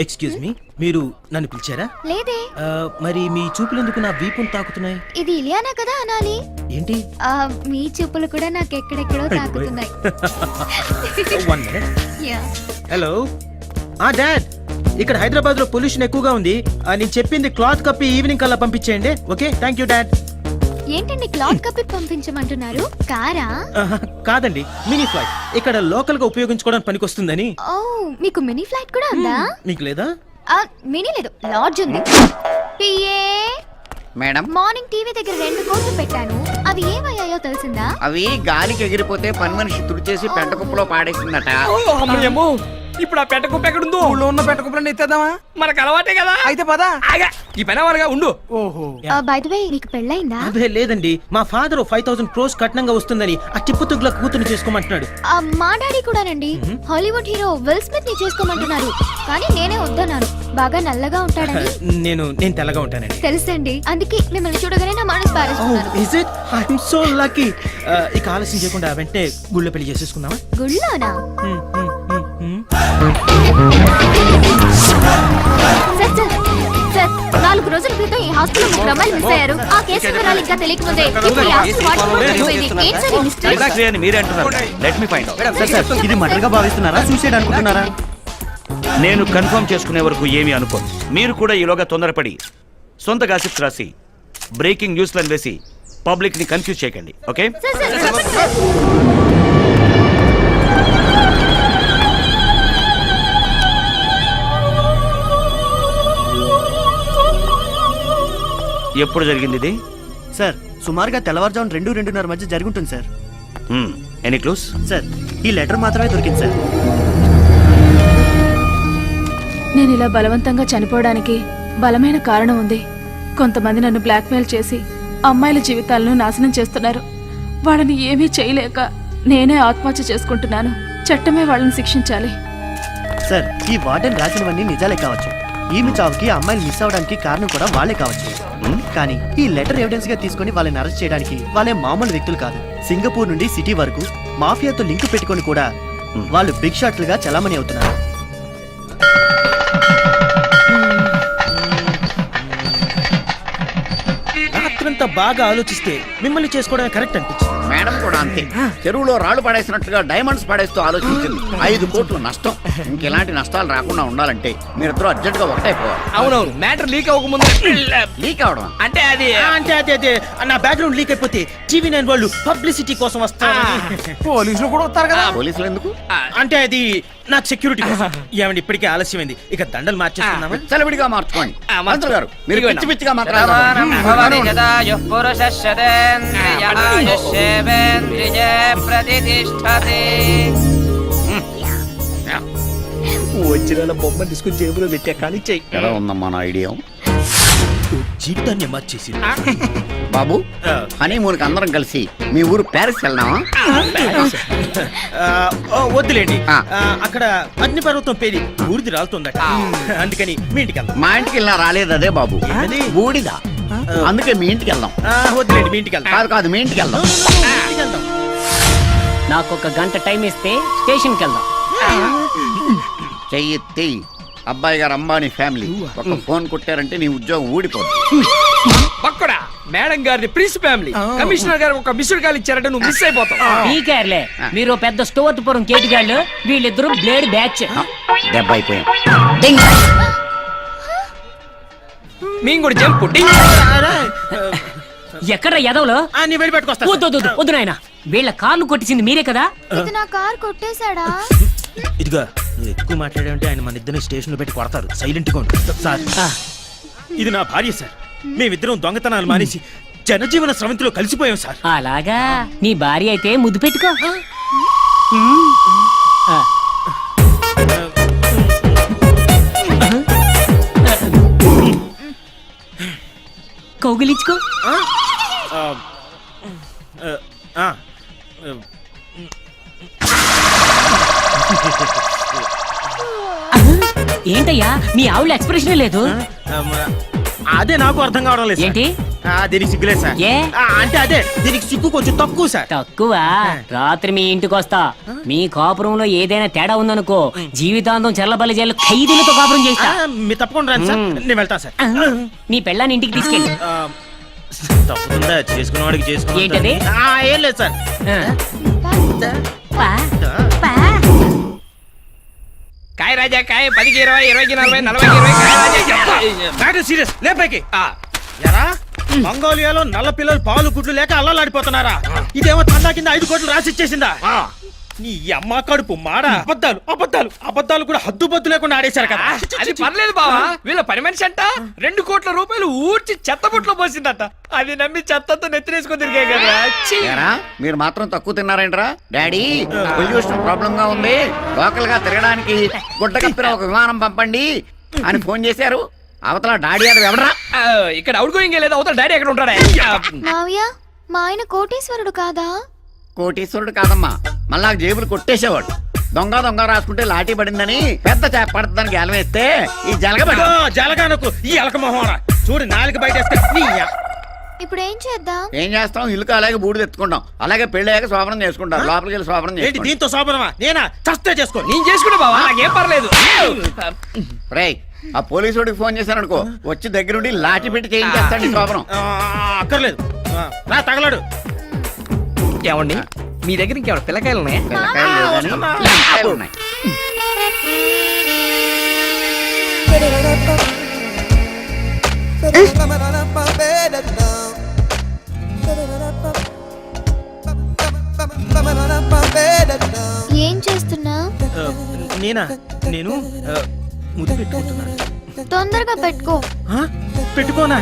ఎక్స్క్యూజ్ మీ, మీరు నన్ను పిలిచారా? లేదే. మరి మీ చూపులు ఎందుకు నా వీపును తాకుతున్నాయి? ఇది ఇలియానా కదా అనాలి. ఏంటి? మీ చూపులు కూడా నాకు ఎక్కడెక్కడో తాకుతున్నాయి. One minute. Yeah. Hello dad, ఇక్కడ హైదరాబాద్ లో పొల్యూషన్ ఎక్కువగా ఉంది. నేను చెప్పింది క్లాత్ కప్పి ఈవినింగ్ కల్లా పంపించేయండి. Okay, thank you dad. ఏంటండి క్లాత్ కప్పి పంపించమంటున్నారు? కారా? కాదండి, మినీ ఫ్లైట్. ఇక్కడ లోకల్ గా ఉపయోగించుకోవడానికి పనికొస్తుందని. ఓ, మీకు మినీ ఫ్లైట్ కూడా ఉందా? మీకు లేదా? మినీ లేదు, లాడ్జ్ ఉంది. పిఏ మేడం, మార్నింగ్ టీవీ దగ్గర 2 కోట్లు పెట్టాను. అవి ఏమయ్యాయో తెలిసిందా? అవి గాలికి ఎగిరిపోతే పని మనిషి తుడిచేసి పెంట కుప్పలో పాడేసిందట. అమ్మయ్యమ్మో, ఇప్పుడు ఆ పెట్ట కుప్ప ఎక్కడుందో? ఊళ్ళో ఉన్న పెట్ట కుప్పలన్నీ ఎత్తేద్దామా? మనకు అలవాటే కదా. అయితే పదా ఈ పని అవరగా ఉండు. ఓహో, బై ది వే, మీకు పెళ్ళైందా? అదే లేదండి, మా ఫాదర్ 5,000 crores కట్నంగా వస్తుందని ఆ టిప్పుతుగ్ల కూతురు చేసుకోమంటున్నాడు. మా డాడీ కూడానండి. హాలీవుడ్ హీరో విల్ స్మిత్ ని చేసుకోమంటున్నారు. కానీ నేనే వద్దన్నాను. బాగా నల్లగా ఉంటాడని. నేను తెల్లగా ఉంటానండి. తెలుసండి, అందుకే మిమ్మల్ని చూడగానే నా మనసు పారేస్తున్నాను. Is it? I'm so lucky. ఇక ఆలస్యం చేయకుండా వెంటనే గుళ్ళో పెళ్లి చేసేసుకుందామా? గుళ్ళోనా? సార్, 4 రోజుల క్రితం ఈ హాస్పిటల్ 3 అమ్మాయిలు మిస్ అయ్యారు. ఆ కేసు వివరాలు ఇంకా తెలియకముందే ఇప్పుడు ఈ హాస్పిటల్ వాడుకోవడం జరిగిపోయింది. ఏంటి సార్ ఈ మిస్టరీ? మీరే అంటున్నారు. Let me find out. ఇది మర్డర్ గా భావిస్తున్నారా, సూసైడ్ అనుకుంటున్నారా? నేను కన్ఫర్మ్ చేసుకునే వరకు ఏమీ అనుకోను. మీరు కూడా ఈలోగా తొందరపడి సొంత గాసిప్స్ రాసి బ్రేకింగ్ న్యూస్లను వేసి పబ్లిక్ ని కన్ఫ్యూజ్ చేయకండి. ఓకే? ఎప్పుడు జరిగింది ఇది? సార్, సుమారుగా తెల్లవారుజామున 2-2:30 మధ్య జరుగుతుంది సార్. Any clues? సార్, ఈ లెటర్ మాత్రమే దొరికింది సార్. నేను ఇలా బలవంతంగా చనిపోవడానికి బలమైన కారణం ఉంది. కొంతమంది నన్ను బ్లాక్మెయిల్ చేసి అమ్మాయిల జీవితాలను నాశనం చేస్తున్నారు. వాళ్ళని ఏమీ చేయలేక నేనే ఆత్మహత్య చేసుకుంటున్నాను. చట్టమే వాళ్ళని శిక్షించాలి. సార్, ఈ వార్డెన్ రాసినవన్నీ నిజాలే కావచ్చు. ఈమె చావుకి అమ్మాయిలు మిస్ అవడానికి కారణం కూడా వాళ్ళే కావచ్చు. కానీ ఈ లెటర్ ఎవిడెన్స్ గా తీసుకొని వాళ్ళని అరెస్ట్ చేయడానికి వాళ్ళే మామూలు వ్యక్తులు కాదు. సింగపూర్ నుండి సిటీ వరకు మాఫియాతో లింక్ పెట్టుకొని కూడా వాళ్ళు బిగ్ షాట్లుగా చలామణి అవుతున్నారు. రాత్రంతా బాగా ఆలోచిస్తే మిమ్మల్ని చేసుకోవడం కరెక్ట్ అనిపించింది. మేడం కూడా అంతే. చెరువులో రాళ్ళు పడేసినట్లుగా డైమండ్స్ పడేస్తూ ఆలోచించింది. 5 కోట్లు నష్టం. ఇంకెలాంటి నష్టాలు రాకుండా ఉండాలంటే మీరిద్దరూ అర్జెంట్ గా ఒకటైపోవాలి. అవునవును, మ్యాటర్ లీక్ అవ్వకముందు. లీక్ అవడం అంటే అది అదే నా బ్యాక్గ్రౌండ్ లీక్ అయిపోతే TV9 వాళ్ళు పబ్లిసిటీ కోసం వస్తారు. పోలీసులు కూడా వస్తారు కదా. పోలీసులు ఎందుకు? అంటే అది నాకు సెక్యూరిటీ కోసం. ఏమండి, ఇప్పటికే ఆలస్యమైంది. ఇక దండలు మార్చేస్తున్నామా? చలవిడిగా మార్చుకోండి. మంత్రులు గారు, మీరు ఇదిగో పిచ్చి పిచ్చిగా వచ్చిన బొమ్మ తీసుకుని జేబులో పెట్టా కానీ చెయ్యి. ఎలా ఉందమ్మా నా ఐడియా? జీవితాన్ని మార్చేసి. బాబు, హనీమూన్కి అందరం కలిసి మీ ఊరు ప్యారిస్ వెళ్దామా? వద్దులేండి, అక్కడ అగ్నిపర్వతం పేలి బూడిది రాలుతుందట. అందుకని మీ ఇంటికి వెళ్దాం. మా ఇంటికి వెళ్ళినా రాలేదు అదే బాబు, బూడిద. అందుకే మీ ఇంటికి వెళ్దాం. వద్దులేండి, మీ ఇంటికి వెళ్దాం. కాదు కాదు, మీ ఇంటికి వెళ్దాం. నాకు 1 గంట టైం ఇస్తే స్టేషన్కి వెళ్దాం. చెయ్యి అబ్బాయి గారు అంబానీ ఫ్యామిలీ. ఒక ఫోన్ కొట్టారంటే నీ ఉద్యోగం ఊడిపోతుంది. పక్కడా మేడం గారిని ప్రిన్స్ ఫ్యామిలీ, కమిషనర్ గారు ఒక మిస్డ్ కాల్ ఇచ్చారంటే నువ్వు మిస్ అయిపోతావు. పీకేర్లే, మీరు పెద్ద స్టోర్పురం కేటిగాళ్ళు, వీళ్ళిద్దరూ బ్లేడ్ బ్యాచ్. దెబ్బ అయిపోయాం. మేము కూడా జంప్. ఎక్కడ ఎదవలో వద్దు నాయన, వీళ్ళ కార్లు కొట్టించింది మీరే కదా. ఇది నా కార్ కొట్టేశాడా? ఇదిగా నువ్వు ఎక్కువ మాట్లాడావంటే ఆయన మన ఇద్దరిని స్టేషన్ లో పెట్టి కొడతారు. సైలెంట్ గా ఉండు సార్. ఇది నా భార్య సార్. మేమిద్దరం దొంగతనాలు మానేసి జనజీవన స్రవంతిలో కలిసిపోయాం సార్. అలాగా, నీ భార్య అయితే ముద్దు పెట్టుకో. కౌగిలించుకో. ఏంటయ్యా, మీ ఆవుల ఎక్స్ప్రెషన్ లేదు. అదే నాకు అర్థం కావడం లేదు సార్. ఏంటి దీనికి సిగ్గులేదు సార్. ఏ? అంటే అదే దీనికి సిగ్గు కొంచెం తక్కువ సార్. తక్కువ రాత్రి మీ ఇంటికి వస్తా మీ కాపురంలో ఏదైనా తేడా ఉందనుకో జీవితాంతం చెల్లబల్లి జైలు ఖైదీలతో కాపురం చేస్తా మీరు తప్పకుండా రండి సార్, నేను వెళ్తాను సార్. నీ పెళ్ళాన్ని ఇంటికి తీసుకెళ్ళి ఆ, తప్పుతుందా చేసుకున్న వాడికి చేసుకున్న ఏంటది? ఏం లేదు సార్. కాయ రాజా కాయ 10కి 20, 20కి 40, 40కి 20 కాయ రాజా. Matter serious లేపైకి. ఎరా మంగోలియాలో నల్ల పిల్లలు పాలు గుడ్లు లేక అల్లలాడిపోతున్నారా? ఇదేమో తండా కింద 5 కోట్లు రాసి ఇచ్చేసిందా? నీ అమ్మ కడుపు మాడ. అబద్ధాలు అబద్ధాలు అబద్ధాలు కూడా హద్దుబద్దు లేకుండా ఆడేశారు కదా. అది పర్లేదు బావా, వీళ్ళ పని మనిషి అంట 2 కోట్ల రూపాయలు ఊడ్చి చెత్తబుట్లో పోసిందట. అది నమ్మి చెత్తతో నెత్తినేసుకొని తిరిగే కదా. ఛీ! ఏరా, మీరు మాత్రం తక్కువ తిన్నారేంట్రా? డాడీ పొల్యూషన్ ప్రాబ్లం గా ఉంది, లోకల్ గా తిరగడానికి గుడ్డ కప్పిన ఒక విమానం పంపండి అని ఫోన్ చేశారు. అవతల డాడీ అది ఎవడరా? ఆ, ఇక్కడ అవుట్ గోయింగ్ లేదు, అవతల డాడీ ఎక్కడ ఉంటాడా? మావయ్య మా ఆయన కోటీశ్వరుడు కాదా? కోటీశ్వరుడు కాదమ్మా, మళ్ళా జేబులు కొట్టేసేవాడు. దొంగ దొంగ రాసుకుంటే లాఠీ పడిందని పెద్ద చేప పడుతుందని గేలం వేస్తే ఈ జలగబడి జలగానకు ఈ అలక మొహం చూడు నాలుగు బయట వేస్తే నీ ఇప్పుడు ఏం చేద్దాం? ఏం చేస్తాం, ఇల్లుకి అలాగే బూడి తెచ్చుకుంటాం, అలాగే పెళ్ళయ్యాక శోభనం చేసుకుంటాం. లోపలికి వెళ్ళి శోభనం ఏంటి చేసుకోండి. దీంతో శోభనమా? నేనా చస్తే చేసుకో. నేను చేసుకుంటా బావా, నాకేం పర్లేదు. రేయ్, ఆ పోలీసుడికి ఫోన్ చేశాను అనుకో, వచ్చి దగ్గరుండి లాఠీ పెట్టి చేయించేస్తాడు శోభనం. అక్కర్లేదు, రా తగలడు. ఏమండి మీ దగ్గర ఇంకేమైనా పిల్లకాయలు ఉన్నాయా? పిల్లకాయలు లేదని పిల్లకాయలు ఉన్నాయి. ఏం చేస్తున్నా? నేనా? నేను ముద్దు పెట్టుకుంటున్నాను. తొందరగా పెట్టుకో. పెట్టుకోనా?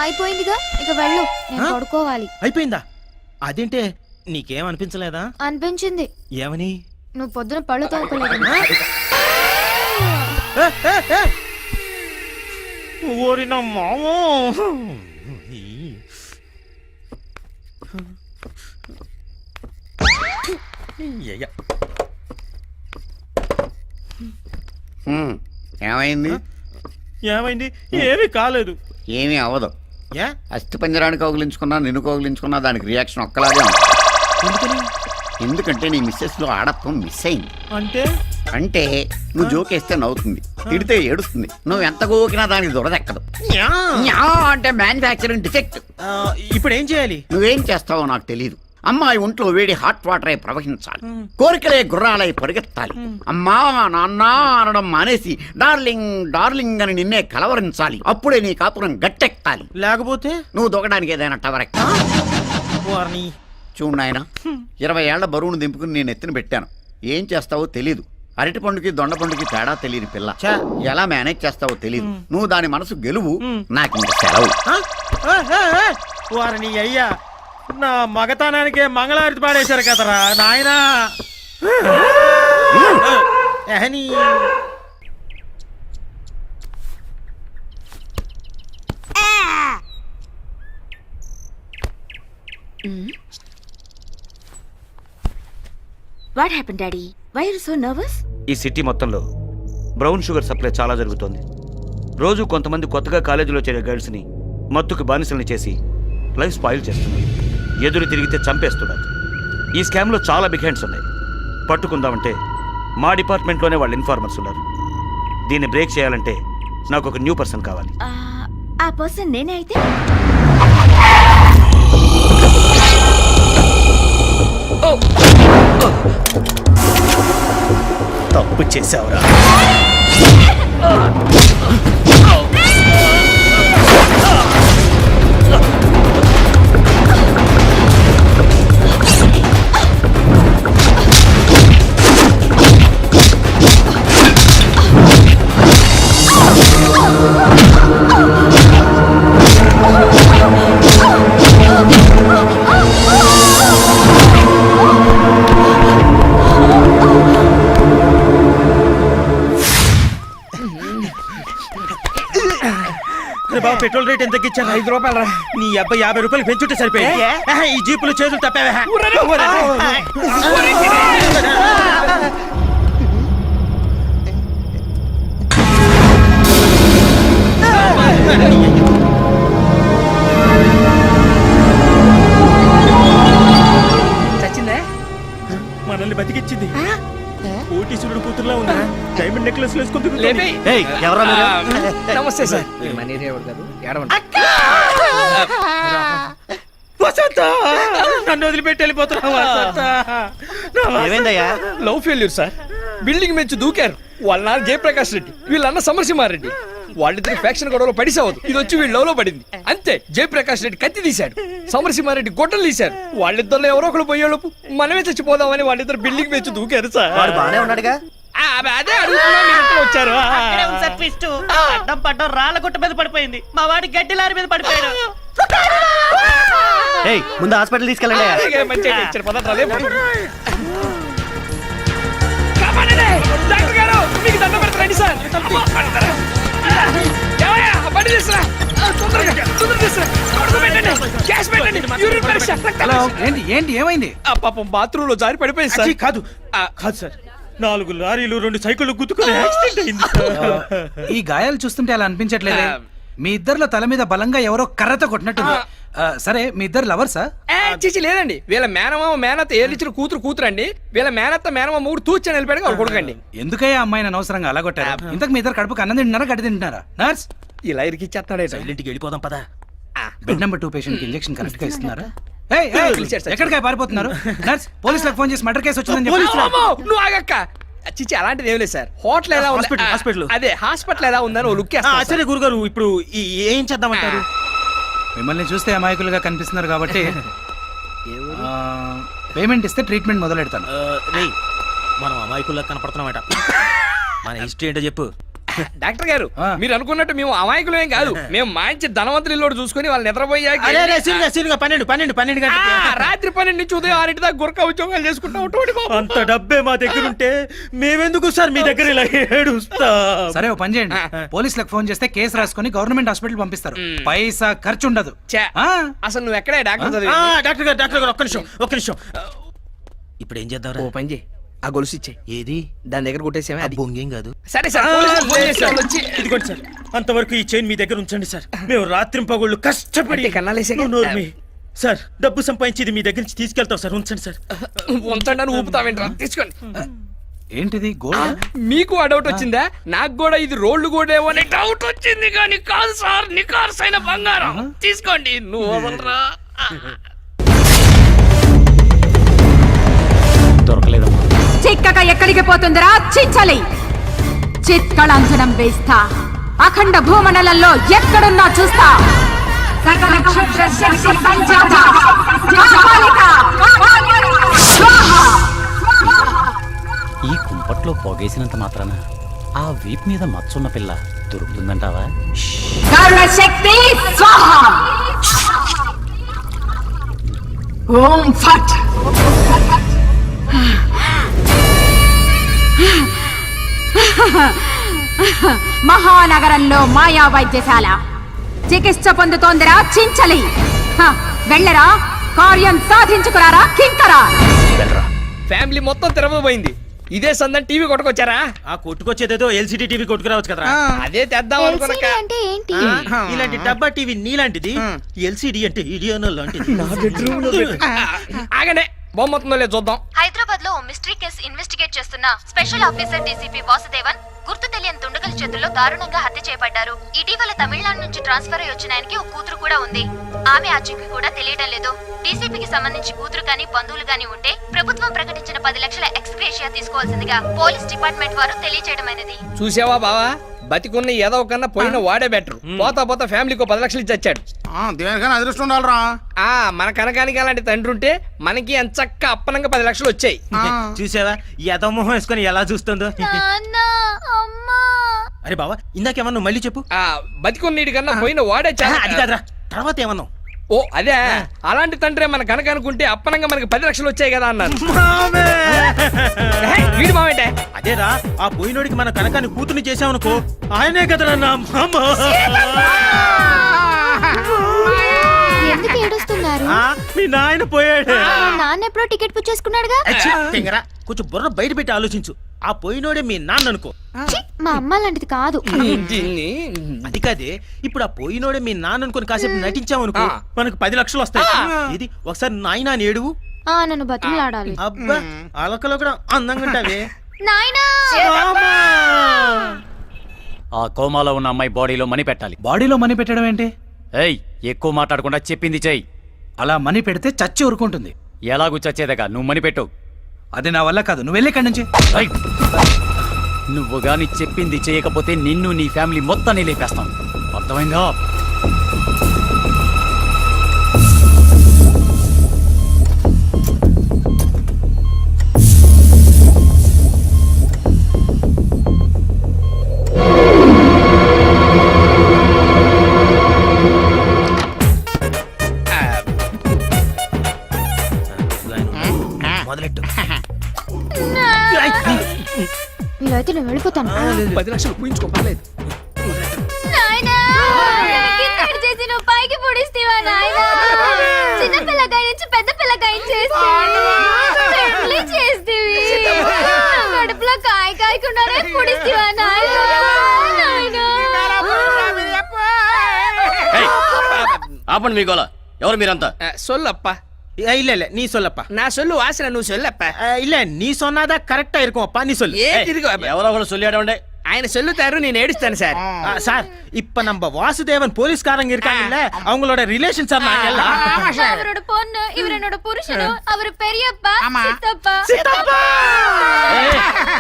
అయిపోయిందిగా, ఇక వెళ్ళు, నేను పడుకోవాలి. అయిపోయిందా? అదేంటే నీకేం అనిపించలేదా? అనిపించింది. ఏమని? నువ్వు పొద్దున పళ్ళు తోముకోలేదు. ఓరి నా మామో. ఏమైంది? ఏమైంది? ఏమీ కాలేదు. ఏమీ అవ్వదు. ఏ? అస్థి పంజరాన్ని కౌగిలించుకున్నా, నిన్ను కౌగిలించుకున్నా దానికి రియాక్షన్ ఒక్కలాగే ఉంది. ఎందుకంటే నీ మిస్సెస్ లో ఆడత్వం మిస్ అయింది. అంటే నువ్వు జోకేస్తే నవ్వుతుంది, తిడితే ఏడుస్తుంది, నువ్వు ఎంత గోకినా దానికి దురదెక్కదు. అంటే మ్యానుఫ్యాక్చరింగ్ డిఫెక్ట్. ఇప్పుడు ఏం చేయాలి? నువ్వేం చేస్తావో నాకు తెలియదు. అమ్మాయి ఒంట్లో వేడి హాట్ వాటర్ అయి ప్రవహించాలి, కోరికలే గుర్రాలై పరిగెత్తాలి, అమ్మా నాన్న అనడం మానేసి డార్లింగ్ డార్లింగ్ అని నిన్నే కలవరించాలి. అప్పుడే నీ కాపురం గట్టెక్కాలి. లేకపోతే నువ్వు దొక్కడానికి ఏదైనా టవర్ ఎక్కాలి. చూడు నాయన, 20 ఏళ్ల బరువును దింపుకుని నేను ఎత్తున పెట్టాను. ఏం చేస్తావో తెలీదు. అరటి పండుకి దొండ పండుకి తేడా తెలియని పిల్ల. ఎలా మేనేజ్ చేస్తావో తెలీదు. నువ్వు దాని మనసు గెలువు, నాకు ఇంక సెలవు. వారిని అయ్యా, నా మగతనానికే మంగళారతి పాడేశారు కదరా నాయనా. What happen daddy? Why are so nervous? ఈ సిటీ మొత్తంలో బ్రౌన్ షుగర్ సప్లై చాలా జరుగుతోంది. రోజు కొంతమంది కొత్తగా కాలేజీలో చేరే గర్ల్స్ని మత్తుకు బానిసల్ని చేసి లైఫ్ స్పాయిల్ చేస్తున్నారు. ఎదురు తిరిగితే చంపేస్తున్నారు. ఈ స్కామ్లో చాలా బిగ్ హ్యాండ్స్ ఉన్నాయి. పట్టుకుందామంటే మా డిపార్ట్మెంట్లోనే వాళ్ళు ఇన్ఫార్మర్స్ ఉన్నారు. దీన్ని బ్రేక్ చేయాలంటే నాకు ఒక న్యూ పర్సన్ కావాలి. ఆ పర్సన్ నేనే అయితే? తప్పు చేసావురా. బాబు పెట్రోల్ రేట్ ఎంత తగ్గించాను? 5 రూపాయలు రా. నీ అబ్బాయి 50 రూపాయలు పెంచుంటే సరిపోయింది. ఈ జీపులు చేతులు తప్పావా? చచ్చిందే మనల్ని బతికిచ్చింది కోటీశ్వరుడు కూతురులా ఉంది డైమండ్ నెక్లెస్ వేసుకుంటుంది లేపే. ఎవరా మీరు? నమస్తే సార్ మనేరియా కాదు ఏడవండి. వసంత నన్ను వదిలిపెట్టి వెళ్ళిపోతున్నావా ఏమైందయ్యా? Love failure sir. బిల్డింగ్ నుంచి దూకారు. వాళ్ళ నాన్న జయప్రకాష్ రెడ్డి, వీళ్ళన్న సమరసింహారెడ్డి. వాళ్ళిద్దరు ఫ్యాక్షన్ గొడవలో పడిసావదు. ఇది వచ్చి వీళ్ళ లవ్ లో పడింది అంతే. జయప్రకాష్ రెడ్డి కత్తి తీశాడు, సమరసింహారెడ్డి గొడ్డలు తీశారు. వాళ్ళిద్దరు ఎవరో ఒకరు పోయేలోపు మనమే చచ్చిపోదామని వాళ్ళిద్దరు బిల్డింగ్ నుంచి దూకారు సార్. వాడు బానే ఉన్నాడుగా? అదే అడుగుతున్నా, మీరంతా వచ్చారు. అడ్డం పడ్డం రాళ్ళ గుట్ట మీద పడిపోయింది. మా వాడి గడ్డి లారీ మీద పడిపోయాడు. ముందు హాస్పిటల్ తీసుకెళ్ళండి. అలాగే, మంచిగా ఇచ్చారు. పదండి, లేపండి. కాపాడండి. డాక్టర్ గారు, మీకు దండం పెడతారండి సార్. ఏమయ్యా, ఆ బండి తీసురా. తొందరగా తీసురా. కొడుకు పెట్టండి. గ్యాస్ పెట్టండి. యూరిన్ పరీక్ష, రక్త పరీక్ష. ఏంటి ఏమైంది? ఆ పాపం బాత్రూమ్ లో జారి పడిపోయింది సార్. కాదు కాదు సార్, 4 లారీలు 2 సైకిళ్ళు గుద్దుకుని యాక్సిడెంట్ అయింది సార్. ఈ గాయాలు చూస్తుంటే అలా అనిపించట్లేదే. మీ ఇద్దరిలో తల మీద బలంగా ఎవరో కర్రతో కొట్టినట్టుంది. సరే, మీ ఇద్దరు లవర్సా? చిచి లేదండి. వీళ్ళ మేనమామ మేనత్త ఏలిచ్చిన కూతురు అండి. వీళ్ళ మేనత్త మేనమామ మూడు తూచని వెళ్ళిపోయాడు వాళ్ళు కొడుకండి. ఎందుకయ్యా అమ్మాయిని అనవసరంగా అలా కొట్టారు? ఇంతకు మీ ఇద్దరు కడుపుకి అన్నం తింటున్నారా, గడ్డి తింటున్నారా? నర్స్, ఇలా ఇరికిచ్చేస్తాడే. ఇంటికి వెళ్ళిపోదాం పదా. బెడ్ నెంబర్ 2 పేషెంట్ కి ఇంజెక్షన్ కరెక్ట్ గా ఇస్తున్నారా? ఎక్కడికి పారిపోతున్నారు? నర్స్, పోలీసులకు ఫోన్ చేసి మర్డర్ కేసు వచ్చిందని చెప్పి. నువ్వు ఆగక్క. చిచి అలాంటిది ఏం లేదు సార్. హోటల్ ఎలా ఉంది? హాస్పిటల్. అదే హాస్పిటల్ ఎలా ఉందని ఓ లుక్ వేస్తా. సరే గురుగారు, ఇప్పుడు ఏం చేద్దామంటారు? మిమ్మల్ని చూస్తే అమాయకులుగా కనిపిస్తున్నారు కాబట్టి పేమెంట్ ఇస్తే ట్రీట్మెంట్ మొదలెడతాను. మనం అమాయకుల్లా కనపడుతున్నామట. మన హిస్టరీ ఏంటో చెప్పు. డాక్టర్ గారు, మీరు అనుకున్నట్టు మేము అమాయకులమేం కాదు. మేము మంచి ధనవంతులు ఇల్లు చూసుకుని వాళ్ళు నిద్రపోయాక 12 గంటలకు రాత్రి 12 నుంచి ఉదయం 6 దాకా గురక ఉద్యోగాలు చేసుకుంటాం. అంత డబ్బే మా దగ్గర ఉంటే మేమెందుకు సార్ మీ దగ్గర ఇలా ఏడుస్తా? సరే, ఓ పని చేయండి. పోలీసులకు ఫోన్ చేస్తే కేసు రాసుకొని గవర్నమెంట్ హాస్పిటల్ పంపిస్తారు. పైసా ఖర్చు ఉండదు. అసలు నువ్వు ఎక్కడే డాక్టర్? డాక్టర్ గారు ఒక్క నిమిషం. ఇప్పుడు ఏం చేద్దాం? ఓ పని చేయి, ఆ గొలుసు ఇచ్చే. ఏది? దాని దగ్గర కొట్టేసేమే. అది బొంగేం కాదు. సరే సార్, పోలీసులు ఫోన్ చేసి వాళ్ళు వచ్చి ఇదిగోండి సార్, అంతవరకు ఈ చైన్ మీ దగ్గర ఉంచండి సార్. మేము రాత్రింపగళ్ళు కష్టపడి కన్నాలేసే సార్ డబ్బు సంపాదించి ఇది మీ దగ్గర నుంచి తీసుకెళ్తాం సార్. ఉంచండి సార్. ఉంచండి అని ఊపుతావేంట్రా? తీసుకోండి. ఏంటిది? గోల్డ్? మీకు ఆ డౌట్ వచ్చిందా? నాకు కూడా ఇది రోడ్లు కూడా ఏమో అని డౌట్ వచ్చింది, కానీ కాదు సార్, నికార్సైన బంగారం. తీసుకోండి. నువ్వు వదలరా. దొరకలేదమ్మా. చిక్కక ఎక్కడికి పోతుందిరా చిచ్చలి? చిత్కళాంజనం వేస్తా. అఖండ భూమండలంలో ఎక్కడున్నా చూస్తా. సకల క్షుద్ర శక్తి సంజాత కాపాలిక స్వాహా. ఈ కుంపట్లో పొగేసినంత మాత్రాన ఆ వీప్ మీద మచ్చున్న పిల్ల దొరుకుతుందంటావా? కరుణ శక్తి స్వాహా. ఓం ఫట్. మహానగరంలో మాయా వైద్యశాల చికిత్స పొందుతోందిరా చించలి. వెళ్ళరా, కార్యం సాధించుకురారా కింకరా. ఫ్యామిలీ మొత్తం తిరగబోయింది. ఇదే సందని టీవీ కొట్టుకొచ్చారా? ఆ కొట్టుకొచ్చేదేదో ఎల్సిడి టీవీ కొట్టుకురావచ్చు కదా. అదే తెద్దాం అనుకున్నాక. అంటే ఏంటి? ఇలాంటి డబ్బా టీవీ నీలాంటిది, ఎల్సిడి అంటే ఇడియోనో లాంటిది. ఆగనే బొమ్మతుందో లేదు చూద్దాం. హైదరాబాద్ లో మిస్టరీ కేసు ఇన్వెస్టిగేట్ చేస్తున్న స్పెషల్ ఆఫీసర్ డీసీపీ వాసుదేవన్ గుర్తు తెలియని దుండగుల చేతుల్లో దారుణంగా హత్య చేయబడ్డారు. ఇటీవల తమిళనాడు నుంచి ట్రాన్స్ఫర్ అయి వచ్చిన ఆయనకి ఒక కూతురు కూడా ఉంది. ఆమె ఆచూకీ కూడా తెలియడం లేదు. డీసీపీకి సంబంధించి కూతురు గాని బంధువులు గాని ఉంటే ప్రభుత్వం ప్రకటించిన 10 లక్షల ఎక్స్గ్రేషియా తీసుకోవాల్సిందిగా పోలీస్ డిపార్ట్మెంట్ వారు తెలియజేయడమైనది. చూసావా బావా, బతికున్న ఏదో కన్నా పోయిన వాడే బెటర్. పోతా ఫ్యామిలీకి 10 లక్షలు ఇచ్చి వచ్చాడు. దేనికైనా అదృష్టం ఉండాలరా. మన కనకానికి అలాంటి తండ్రి ఉంటే మనకి ఎంచక్క అప్పనంగా 10 లక్షలు వచ్చాయి. చూసావా ఎదో మొహం వేసుకొని ఎలా చూస్తుందో. అరే బావా, ఇందాకేమన్నా మళ్ళీ చెప్పు. బతికున్నీడి కన్నా పోయిన వాడే చాలా. అది కాదురా, తర్వాత ఏమన్నావు? ఓ అదే, అలాంటి తండ్రి మన కనుక అనుకుంటే అప్పనంగా మనకి 10 లక్షలు వచ్చాయి కదా అన్నాను. వీడి మామేంటే? అదేరా, ఆ పోయినోడికి మన కనకాన్ని కూతుర్ని చేసామనుకో, ఆయనే కదరా నా మామ. ఎందుకు ఏడుస్తున్నారు? మీ నాయన పోయాడు. నాన్న ఎప్పుడో టికెట్ బుక్ చేసుకున్నాడుగా. కొంచెం బుర్ర బయట పెట్టి ఆలోచించు. ఆ పోయినోడే మీ నాన్న అనుకో. మా అమ్మ లాంటిది కాదు. దీన్ని అది కాదే, ఇప్పుడు ఆ పోయినోడే మీ నాన్న అనుకుని కాసేపు నటించామనుకో, మనకు 10 లక్షలు వస్తాయి. ఇది ఒకసారి నాయనా అని ఏడువు. నన్ను బతిమలాడాలి. అబ్బా అలకలో కూడా అందంగా ఉంటావే. నాయనా ఆ కోమాలో ఉన్న అమ్మాయి బాడీలో మనీ పెట్టాలి. బాడీలో మనీ పెట్టడం ఏంటి? ఏయ్, ఎక్కువ మాట్లాడకుండా చెప్పింది చెయ్యి. అలా మనీ పెడితే చచ్చి ఊరుకుంటుంది. ఎలాగూ చచ్చేదగా నువ్వు మనీ పెట్టు. అది నా వల్ల కాదు, నువ్వు వెళ్ళి ఇక్కడి నుంచి. ఏయ్, నువ్వు గాని చెప్పింది చేయకపోతే నిన్ను నీ ఫ్యామిలీ మొత్తాన్ని లేపేస్తాం. అర్థమైందా? మొదలెట్టు. ఇలా అయితే నేను వెళ్ళిపోతాను. 10 లక్షలు ఊహించుకో, పర్లేదు. నాయనా చేసి నువ్వు పైకి పొడిస్తేవా నాయనా? చిన్న పిల్లకాయ నుంచి పెద్ద పిల్లకాయ చేస్తేవి కడుపులో కాయ కాయకుండానే పొడిస్తేవా నాయనా? ఆపండి మీ గోల. ఎవరు మీరంతా? సొల్లప్ప. இல்ல இல்ல நீ சொல்லப்பா. நான் சொல்லு வாசனை నువ్వు சொல்லப்ப. இல்ல நீ சொன்னாதான் கரெக்டா இருக்கும் அப்பா, நீ சொல்லு. ఏ తిరుగు ఎవరో ఒకరు சொல்லியாடవండి. ఆయన சொல்லுతారు, నేను ఏడుస్తాను సార్. சார் இப்ப நம்ம வாசுதேவன் போலீஸ்காரங்க இருக்காங்கல்ல, அவங்களோட ரிலேஷன் சார் நாங்க எல்லாம். அவரோட பொண்ணு, இவர் என்னோட புருஷனு, அவர் பெரியப்பா, சித்தப்பா.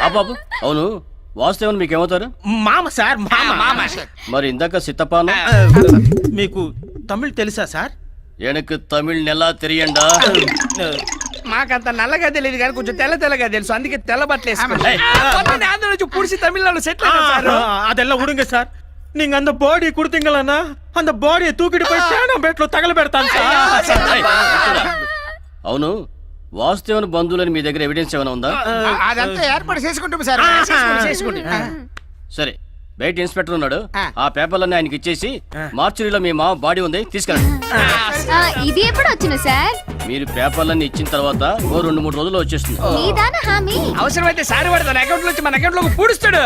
అబ్బాబు, అవును వాసుదేవన్ మీకేమవుతారు? మామ సార్, మామ. మరి ఇందాక సిత్తపాను మీకు తమిళ్ తెలుసా సార్? ఎనకు తమిళ్ నెలా తెలియండా? మాకంత నల్లగా తెలియదు కానీ కొంచెం తెల్లగా తెలుసు, అందుకే తెల్ల బట్టలు వేసుకున్నాను. ఆంధ్ర నుంచి పుడిచి తమిళనాడు సెటిల్ సార్. அதெல்லாம் விடுங்க சார். நீங்க அந்த பாடி கொடுத்தீங்களா, அந்த பாடியை தூக்கிட்டு போய் சேனம்பேట్లో తగలబెడతాను సార్. అవును, వాసుదేవన్ బంధువులని మీ దగ్గర ఎవిడెన్స్ ఏమైనా ఉందా? అదంతా ఏర్పాటు చేసుకుంటాం సార్. సరే, బయట ఇన్స్పెక్టర్ ఉన్నాడు, ఆ పేపర్లన్నీ ఆయనకి ఇచ్చేసి మార్చురీలో మీ మామ బాడీ ఉంది తీసుకెళ్ళండి. ఇది ఎప్పుడు వచ్చిన సార్? మీరు పేపర్లన్నీ ఇచ్చిన తర్వాత ఓ 2-3 రోజుల్లో వచ్చేస్తుంది. నీదాన హామీ. అవసరమైతే సారి వాడు తన అకౌంట్ నుంచి మన అకౌంట్ లోకి పూడుస్తాడు.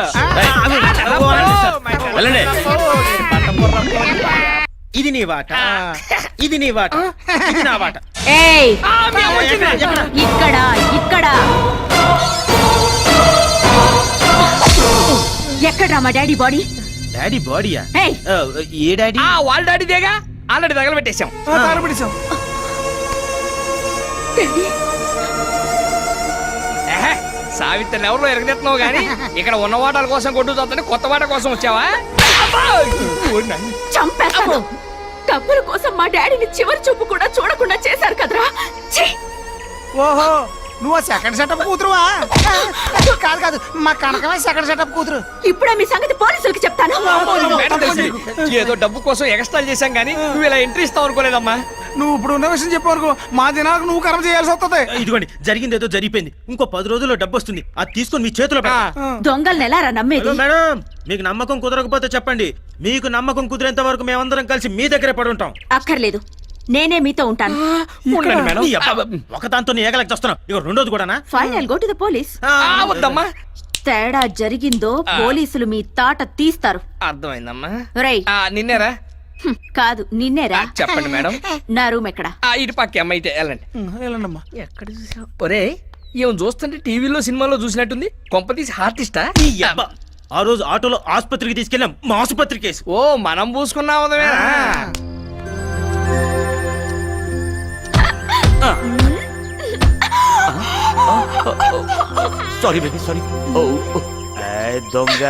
వెళ్ళండి. ఇది నీ వాట, ఇది నీ వాట, ఇది నా వాట. ఏయ్, ఇక్కడ ఎక్కడ్రా మా డాడీ బాడీ? డాడీ బాడీయా? ఏయ్, ఏ డాడీ? వాళ్ళ డాడీదేగా, ఆల్రెడీ తగలబెట్టేశాం. సావిత్రిని ఎవరిలో ఎరగదెత్తున్నావు గానీ ఇక్కడ ఉన్న వాటాల కోసం కొట్టుతాను, కొత్త వాట కోసం వచ్చావా? చంపేస్తాను. డబ్బుల కోసం మా డాడీని చివరి చూపు కూడా చూడకుండా చేశారు కదరా. ఓహో, నువ్వు సెకండ్ సెటప్ కూతురువా? కాదు, మా కనకమే సెకండ్ సెటప్ కూతురు. ఇప్పుడే మీ సంగతి పోలీసులకి చెప్తాను. మేడం తెలిసింది. ఏదో డబ్బు కోసం ఎక్స్ట్రాల్ చేశాం గానీ నువ్వు ఇలా ఎంట్రీ ఇస్తావు అనుకోలేదమ్మా. నువ్వు ఇప్పుడు ఉన్న విషయం చెప్పవరకు మా దినాలకు నువ్వు కర్మ చేయాల్సి వస్తుంది. ఇదిగోండి, జరిగింది ఏదో జరిగిపోయింది. ఇంకో 10 రోజుల్లో డబ్బు వస్తుంది, అది తీసుకొని మీ చేతిలో పెడతా. దొంగల్ని ఎలారా నమ్మేది? మేడం, మీకు నమ్మకం కుదరకపోతే చెప్పండి. మీకు నమ్మకం కుదిరేంత వరకు మేమందరం కలిసి మీ దగ్గరే పడి ఉంటాం. అక్కర్లేదు, నేనే మీతో ఉంటాను. ఉండండి మేడం. ఈ అబ్బా, ఒక దాంతో ఏగలకి వస్తున్నాం, ఇక రెండోది కూడానా? Final go to the police. వద్దమ్మా, తేడా జరిగిందో పోలీసులు మీ తాట తీస్తారు. అర్థమైందమ్మా. రేయ్, నిన్నేరా? కాదు నిన్నేరా. చెప్పండి మేడం. నా రూమ్ ఎక్కడ? ఇటు పక్క అమ్మ, అయితే వెళ్ళండి. వెళ్ళండమ్మా. ఎక్కడ చూసావు? ఒరే, ఏం చూస్తుంటే టీవీలో సినిమాలో చూసినట్టుంది. కొంపతీసి ఆర్టిస్టా? ఈ అబ్బా, ఆ రోజు ఆటోలో ఆసుపత్రికి తీసుకెళ్ళాం, మా ఆసుపత్రి కేసు. ఓ, మనం పూసుకున్నాం. Sorry baby, sorry. దొంగ.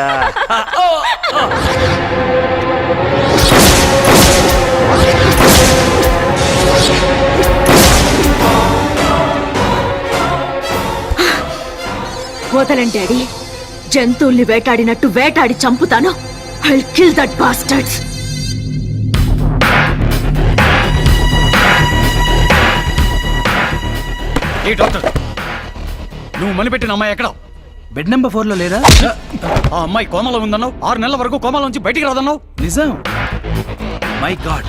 వదలండి డాడీ, జంతువుల్ని వేటాడినట్టు వేటాడి చంపుతాను. I'll kill that bastards. ఏ డాక్టర్, నువ్వు మనీ పెట్టిన అమ్మాయి ఎక్కడ? బెడ్ నెంబర్ 4 లో లేదా? ఆ అమ్మాయి కోమలో ఉందన్నావు, 6 నెలల వరకు కోమలోంచి బయటికి రాదన్నావు. నిజం. మై గాడ్,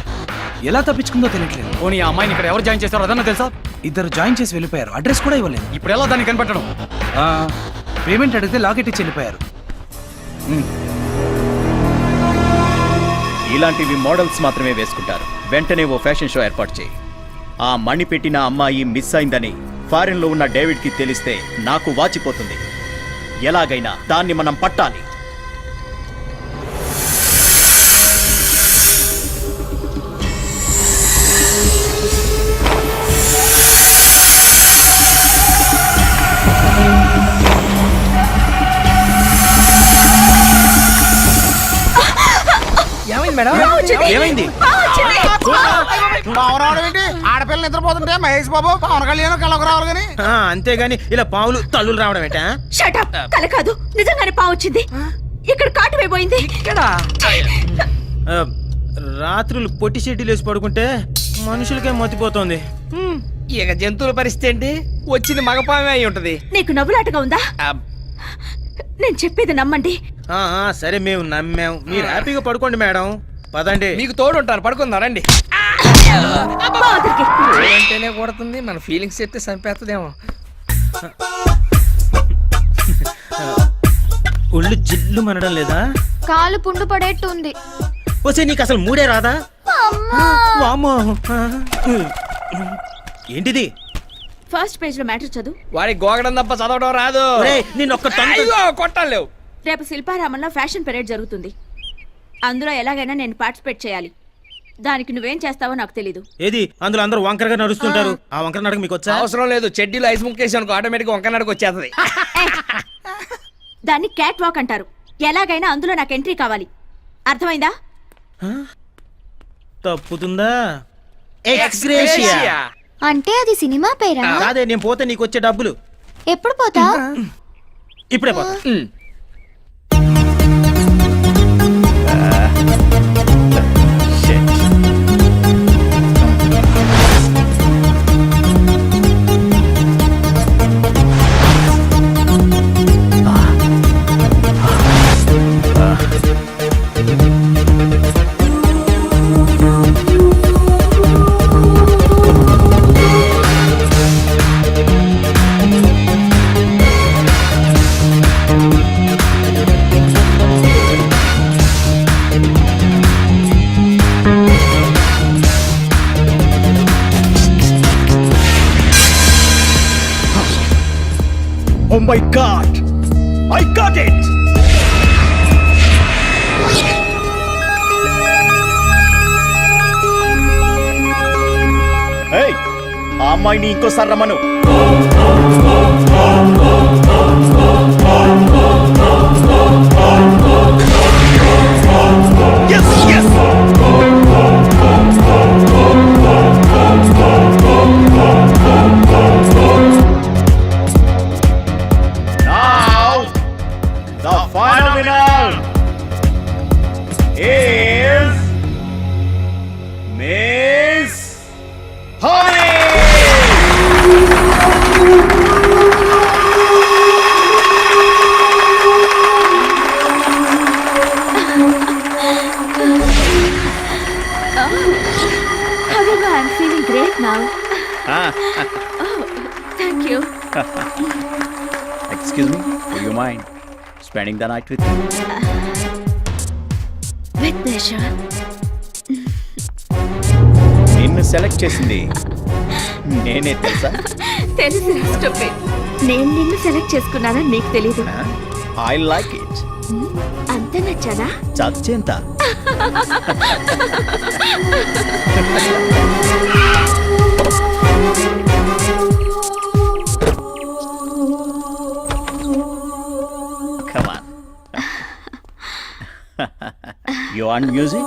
ఎలా తప్పించుకుందో తెలియట్లేదు. పోనీ ఆ అమ్మాయిని ఇక్కడ ఎవరు జాయిన్ చేస్తారో అదన్నా తెలుసా? ఇద్దరు జాయిన్ చేసి వెళ్ళిపోయారు, అడ్రస్ కూడా ఇవ్వలేదు. ఇప్పుడు ఎలా దాన్ని కనిపెట్టడం? పేమెంట్ అడిగితే లాకెట్ ఇచ్చి వెళ్ళిపోయారు. ఇలాంటివి మోడల్స్ మాత్రమే వేసుకుంటారు. వెంటనే ఓ ఫ్యాషన్ షో ఏర్పాటు చేయి. ఆ మణి పెట్టిన అమ్మాయి మిస్ అయిందని ఫారిన్లో ఉన్న డేవిడ్కి తెలిస్తే నాకు వాచిపోతుంది. ఎలాగైనా దాన్ని మనం పట్టాలి. ఏమైంది మేడం? ఏమైంది? ఆడపిల్ల నిద్రపోతుంటే మహేష్ బాబు పవన్ కళ్యాణ్ కళ్ళకు రావాలి కానీ అంతేగాని ఇలా పావులు తల్లులు రావడం ఏంటా? షటప్, కల కాదు, నిజంగానే పావు వచ్చింది. ఇక్కడ కాటు వేయబోయింది. ఇక్కడ రాత్రులు పొట్టి షెడ్యూల్ వేసి పడుకుంటే మనుషులకే మతిపోతుంది. ఇక జంతువుల పరిస్థితి ఏంటి? వచ్చింది మగపామే అయి ఉంటది. నీకు నవ్వులాటగా ఉందా? నేను చెప్పేది నమ్మండి. సరే మేము నమ్మాం, మీరు హ్యాపీగా పడుకోండి మేడం. పదండి. మీకు తోడు ఉంటారు, పడుకుందాం రండి. మా వద్దకి. అంటేనే కొడుతుంది, మన ఫీలింగ్స్ చెప్తే చంపేస్తుందేమో. ఒళ్ళు జిల్లు మనడం లేదా? కాలు పుండు పడేట్టు ఉంది. వస్తే నీకు అసలు మూడే రాదా? వామ్మో. ఏంటిది? ఫస్ట్ పేజ్ లో మ్యాటర్ చదువు. వాడికి గోగడం తప్ప చదవడం రాదు. నేను ఒక్క కొట్టాలి లేవు. రేపు శిల్పారామంలో ఫ్యాషన్ పెరేడ్ జరుగుతుంది. అందులో ఎలాగైనా నేను పార్టిసిపేట్ చేయాలి. దానికి నువ్వేం చేస్తావో నాకు తెలీదు. ఏది అందులో అందరూ వంకరగా నడుస్తుంటారు. ఆ వంకర నడక మీకు వచ్చా? అవసరం లేదు, చెడ్డీలో ఐస్ ముక్కేసి అనుకో ఆటోమేటిక్ వంక నడక వచ్చేస్తుంది. దాన్ని క్యాట్ వాక్ అంటారు. ఎలాగైనా అందులో నాకు ఎంట్రీ కావాలి. అర్థమైందా? తప్పుతుందా? ఎక్స్గ్రేషియా అంటే అది సినిమా పేరా? అదే నేను పోతే నీకు వచ్చే డబ్బులు. ఎప్పుడు పోతా? ఇప్పుడే పోతా. Oh my God! I got it! Hey! ఆ అమ్మాయిని ఇంకోసారి రమ్మను. Yes, yes! Now, the final winner is Miss Honey! However, I'm feeling great now. Thank you. Excuse me, do you mind spending the night with me? With pleasure. నిన్ను select చేసింది నేనే తెలుసా? తెలుసు, stupid. నేను నిన్ను సెలెక్ట్ చేసుకున్నానని నీకు తెలీదు. I like it. అంత నచ్చానా? చచ్చేంత. Come on. You want music?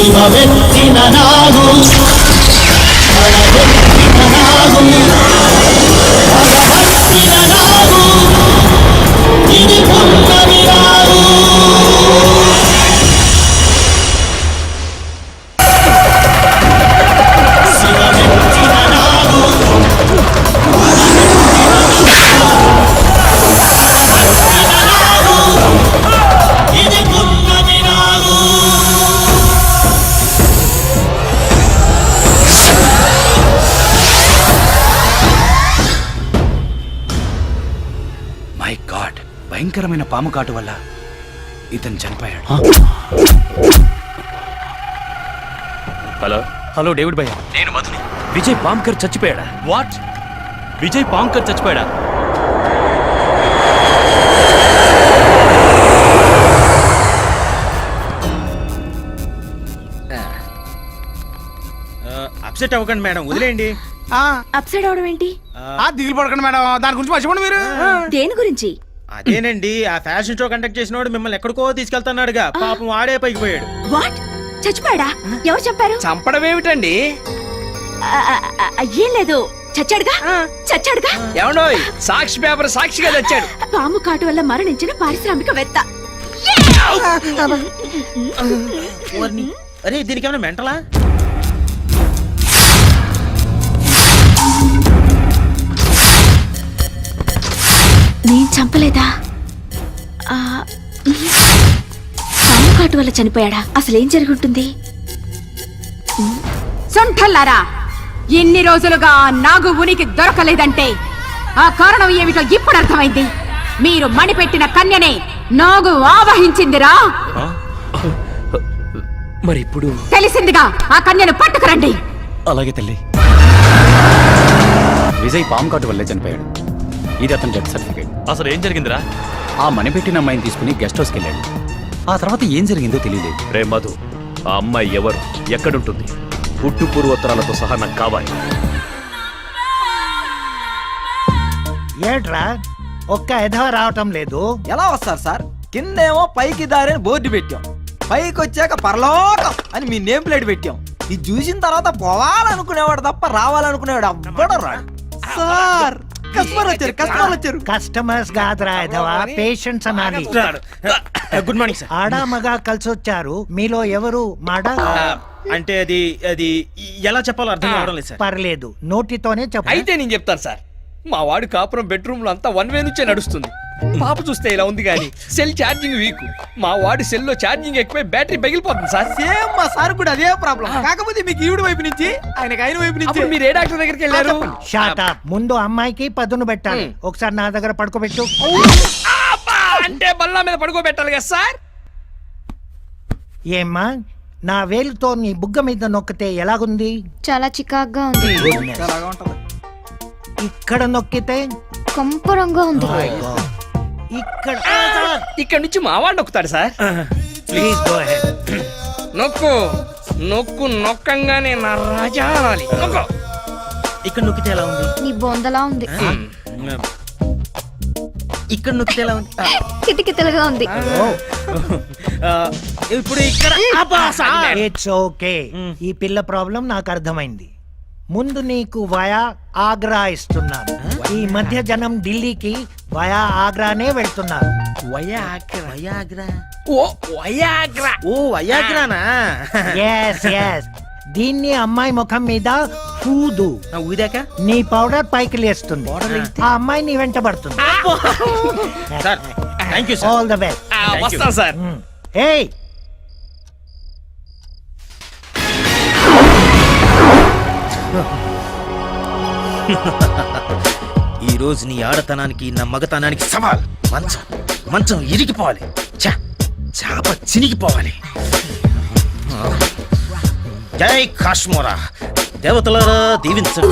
శివమెత్తిన నాగు బలమెత్తిన నాగు బలహస్తిన నాగు ఇది పున్నమి నాగు శివమెత్తిన నాగు ఇది పున్నమి నాగు మై గాడ్, భయంకరమైన పాము కాటు వల్ల ఇతను చనిపోయాడు. హలో హలో డేవిడ్ భయ్య, నేను మధుని. విజయ్ పాంకర్ చచ్చిపోయాడా? వాట్? విజయ్ పాంకర్ చచ్చిపోయాడా? అప్సెట్ అవ్వకండి మేడం, వదిలేయండి. అప్సైడ్ అవడం ఏంటి? దిగులు పడకండి మేడం, దాని గురించి మర్చిపోండి మీరు. దేని గురించి? అదేనండి, ఆ ఫ్యాషన్ షో కండక్ట్ చేసినోడు మిమ్మల్ని ఎక్కడికో తీసుకెళ్తున్నాడుగా, పాపం వాడే పైకి పోయాడు. వాట్? చచ్చిపోయాడా? ఎవరు చెప్పారు? చంపడం ఏమిటండి? ఏం లేదు, చచ్చాడుగా. చచ్చాడుగా. ఏమండోయ్, సాక్షి పేపర్ సాక్షిగా తెచ్చాడు. పాము కాటు వల్ల మరణించిన పారిశ్రామికవేత్త. అరే దీనికి ఏమైనా మెంటలా? నేను చంపలేదా? పాము కాటు వల్ల చనిపోయాడా? అసలేం జరుగుంటుంది? సొంఠల్లారా, ఎన్ని రోజులుగా ఆ నాగు ఉనికి దొరకలేదంటే ఆ కారణం ఏమిటో ఇప్పుడు అర్థమైంది. మీరు మణిపెట్టిన కన్యనే నాగు ఆవహించిందిరా. మరి ఇప్పుడు తెలిసిందిగా, ఆ కన్యను పట్టుకురండి. అలాగే తల్లి. విజయ్ పాము కాటు వల్లే చనిపోయాడు. ఇది అతని డెత్ సర్టిఫికేట్. అసలు ఏం జరిగిందిరా? ఆ మణిపెట్టిన అమ్మాయిని తీసుకుని గెస్ట్ హౌస్కి వెళ్ళాడు. ఆ తర్వాత ఏం జరిగిందో తెలియలేదు. రే మధు, ఆ అమ్మాయి ఎవరు, ఎక్కడుంటుంది? పుట్టు పూర్వోత్తరాలతో సహా నాకు కావాలి. ఏట్రా ఒక్క ఎధవ రావటం లేదు? ఎలా వస్తారు సార్? కిందేమో పైకి దారి అని బోర్డు పెట్టాం, పైకి వచ్చాక పరలోకం అని మీ నేమ్ ప్లేట్ పెట్టాం. ఇది చూసిన తర్వాత పోవాలనుకునేవాడు తప్ప రావాలనుకునేవాడు అవ్వడం రాడు. సార్ కస్టమర్లు వచ్చారు. కస్టమర్స్ కాదురా ఎధవ, పేషెంట్స్ అనాలి. Good morning sir. ఆడా మగా కలిసి వచ్చారు. మీలో ఎవరు మాడ? అంటే అది అది ఎలా చెప్పాలో అర్థం కావడం లేదు సార్. పర్లేదు, నోటితోనే చెప్పు. అయితే నేను చెప్తాను సార్. మా వాడు కాపురం బెడ్రూమ్ లో అంతా 1 వే నుంచే నడుస్తుంది. పాప చూస్తే ఇలా ఉంది కానీ సెల్ ఛార్జింగ్ వీక్. మా వాడి సెల్ లో ఛార్జింగ్ ఎక్కువై బ్యాటరీ పగిలిపోతుంది సార్. సేమ్ మా సార్ కూడా అదే ప్రాబ్లం. కాకపోతే మీకు ఈవిడ వైపు నుంచి ఆయనకి ఆయన వైపు నుంచి. మీరు ఏ డాక్టర్ దగ్గరికి వెళ్ళారు? Shot up. ముందు అమ్మాయికి పదును పెట్టాలి. ఒకసారి నా దగ్గర పడుకోబెట్టు. అంటే బల్లా మీద పడుకోబెట్టాలి కదా సార్? ఏమ్మా, నా వేలుతో నీ బుగ్గ మీద నొక్కితే ఎలాగుంది? చాలా చికాగ్గా ఉంది. ఇక్కడ నొక్కితే కంపరంగా ఉంది. ఇక్కడ. ఇక్కడ నుంచి మా వాడు నొక్కుతాడు సార్. Please go ahead. నొక్కు నొక్కు, నొక్కంగానే నా రాజా అనాలి. నొక్కు. ఇక్కడ నొక్కితే ఎలా ఉంది? నీ బొందలా ఉంది. ఇక్కడ నొక్కితే ఎలా ఉంది? కిటికితలుగా ఉంది. ఇప్పుడు ఇక్కడ ఇట్స్ ఓకే. ఈ పిల్ల ప్రాబ్లం నాకు అర్థమైంది. ముందు నీకు వయా ఆగ్రా ఇస్తున్నాను. ఈ మధ్య జనం ఢిల్లీకి వయా ఆగ్రానే వెళ్తున్నారు. Yes yes. దీన్ని అమ్మాయి ముఖం మీద ఊదు. ఊదాక నీ పౌడర్ పైకి లేస్తుంది. ఆ అమ్మాయి నీ వెంట పడుతుంది. All the best. వస్తాను సార్. ఏయ్, ఈ రోజు నీ ఆడతనానికి నా మగతనానికి సవాల్. మంచం మంచం ఇరిగిపోవాలి, చాప చినిగిపోవాలి. జై కాశ్మోరా, దేవతలారా దీవించండి.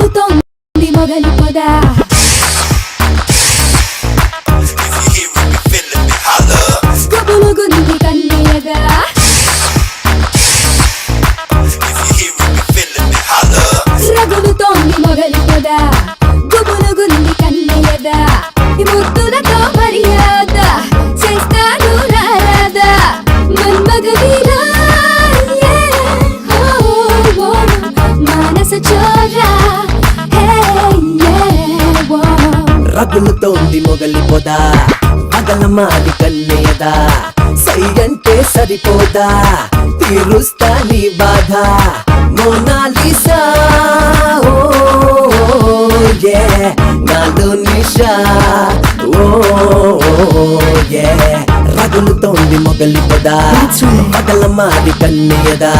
రగులుతోంది మొగలి పొద, గుబులుగుంది కన్నయ్యద, ఈ ముద్దులతో మర్యాద చేస్తాను రారాద, మన్మగ వీరా. రగులుతోంది మొగలి పొద పగలమాది కన్నయ్యదా సై అంటే సరిపోదా తీరుస్తా నీ బాధ మోనాలిసా ఓ యే నాలో నిషా ఓ యే రగులుతోంది మొగలి పొద పగలమాది కన్నయ్యదా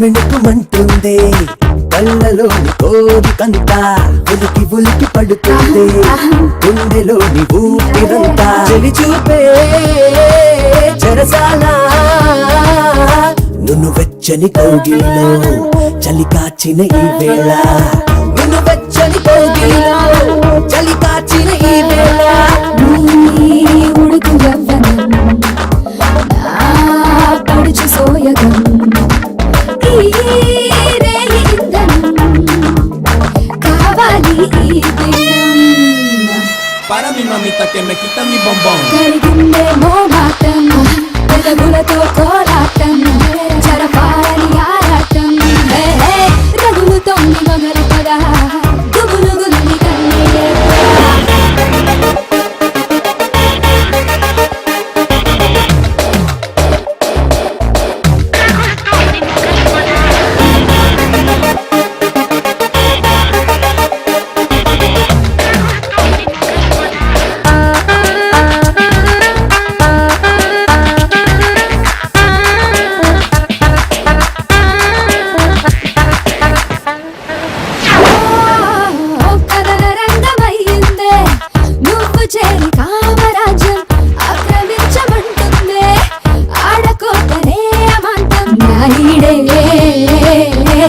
మిణుకుమంటుంది కళ్ళలోని కోరికంతా ఉలికి ఉలికి పడుతుంది గుండెలోని ఊపిరంతా చెలి చూపే చెరసాలా నువ్వు వెచ్చని కౌగిలిలో చలి కాచిన ఈ వేళ నువ్వు వెచ్చని కౌగిలిలో చలి కాచిన ఈ వేళ ఉడుకు పడుచు సోయగం Para mi mamita que me quita mi bombón. కలిగిందే మోమాటం పెదవులతో కోలాటం జరపాలని ఆరాటం రగులుతోంది మగలి పద గుబులు గుబులి కన్నయ్య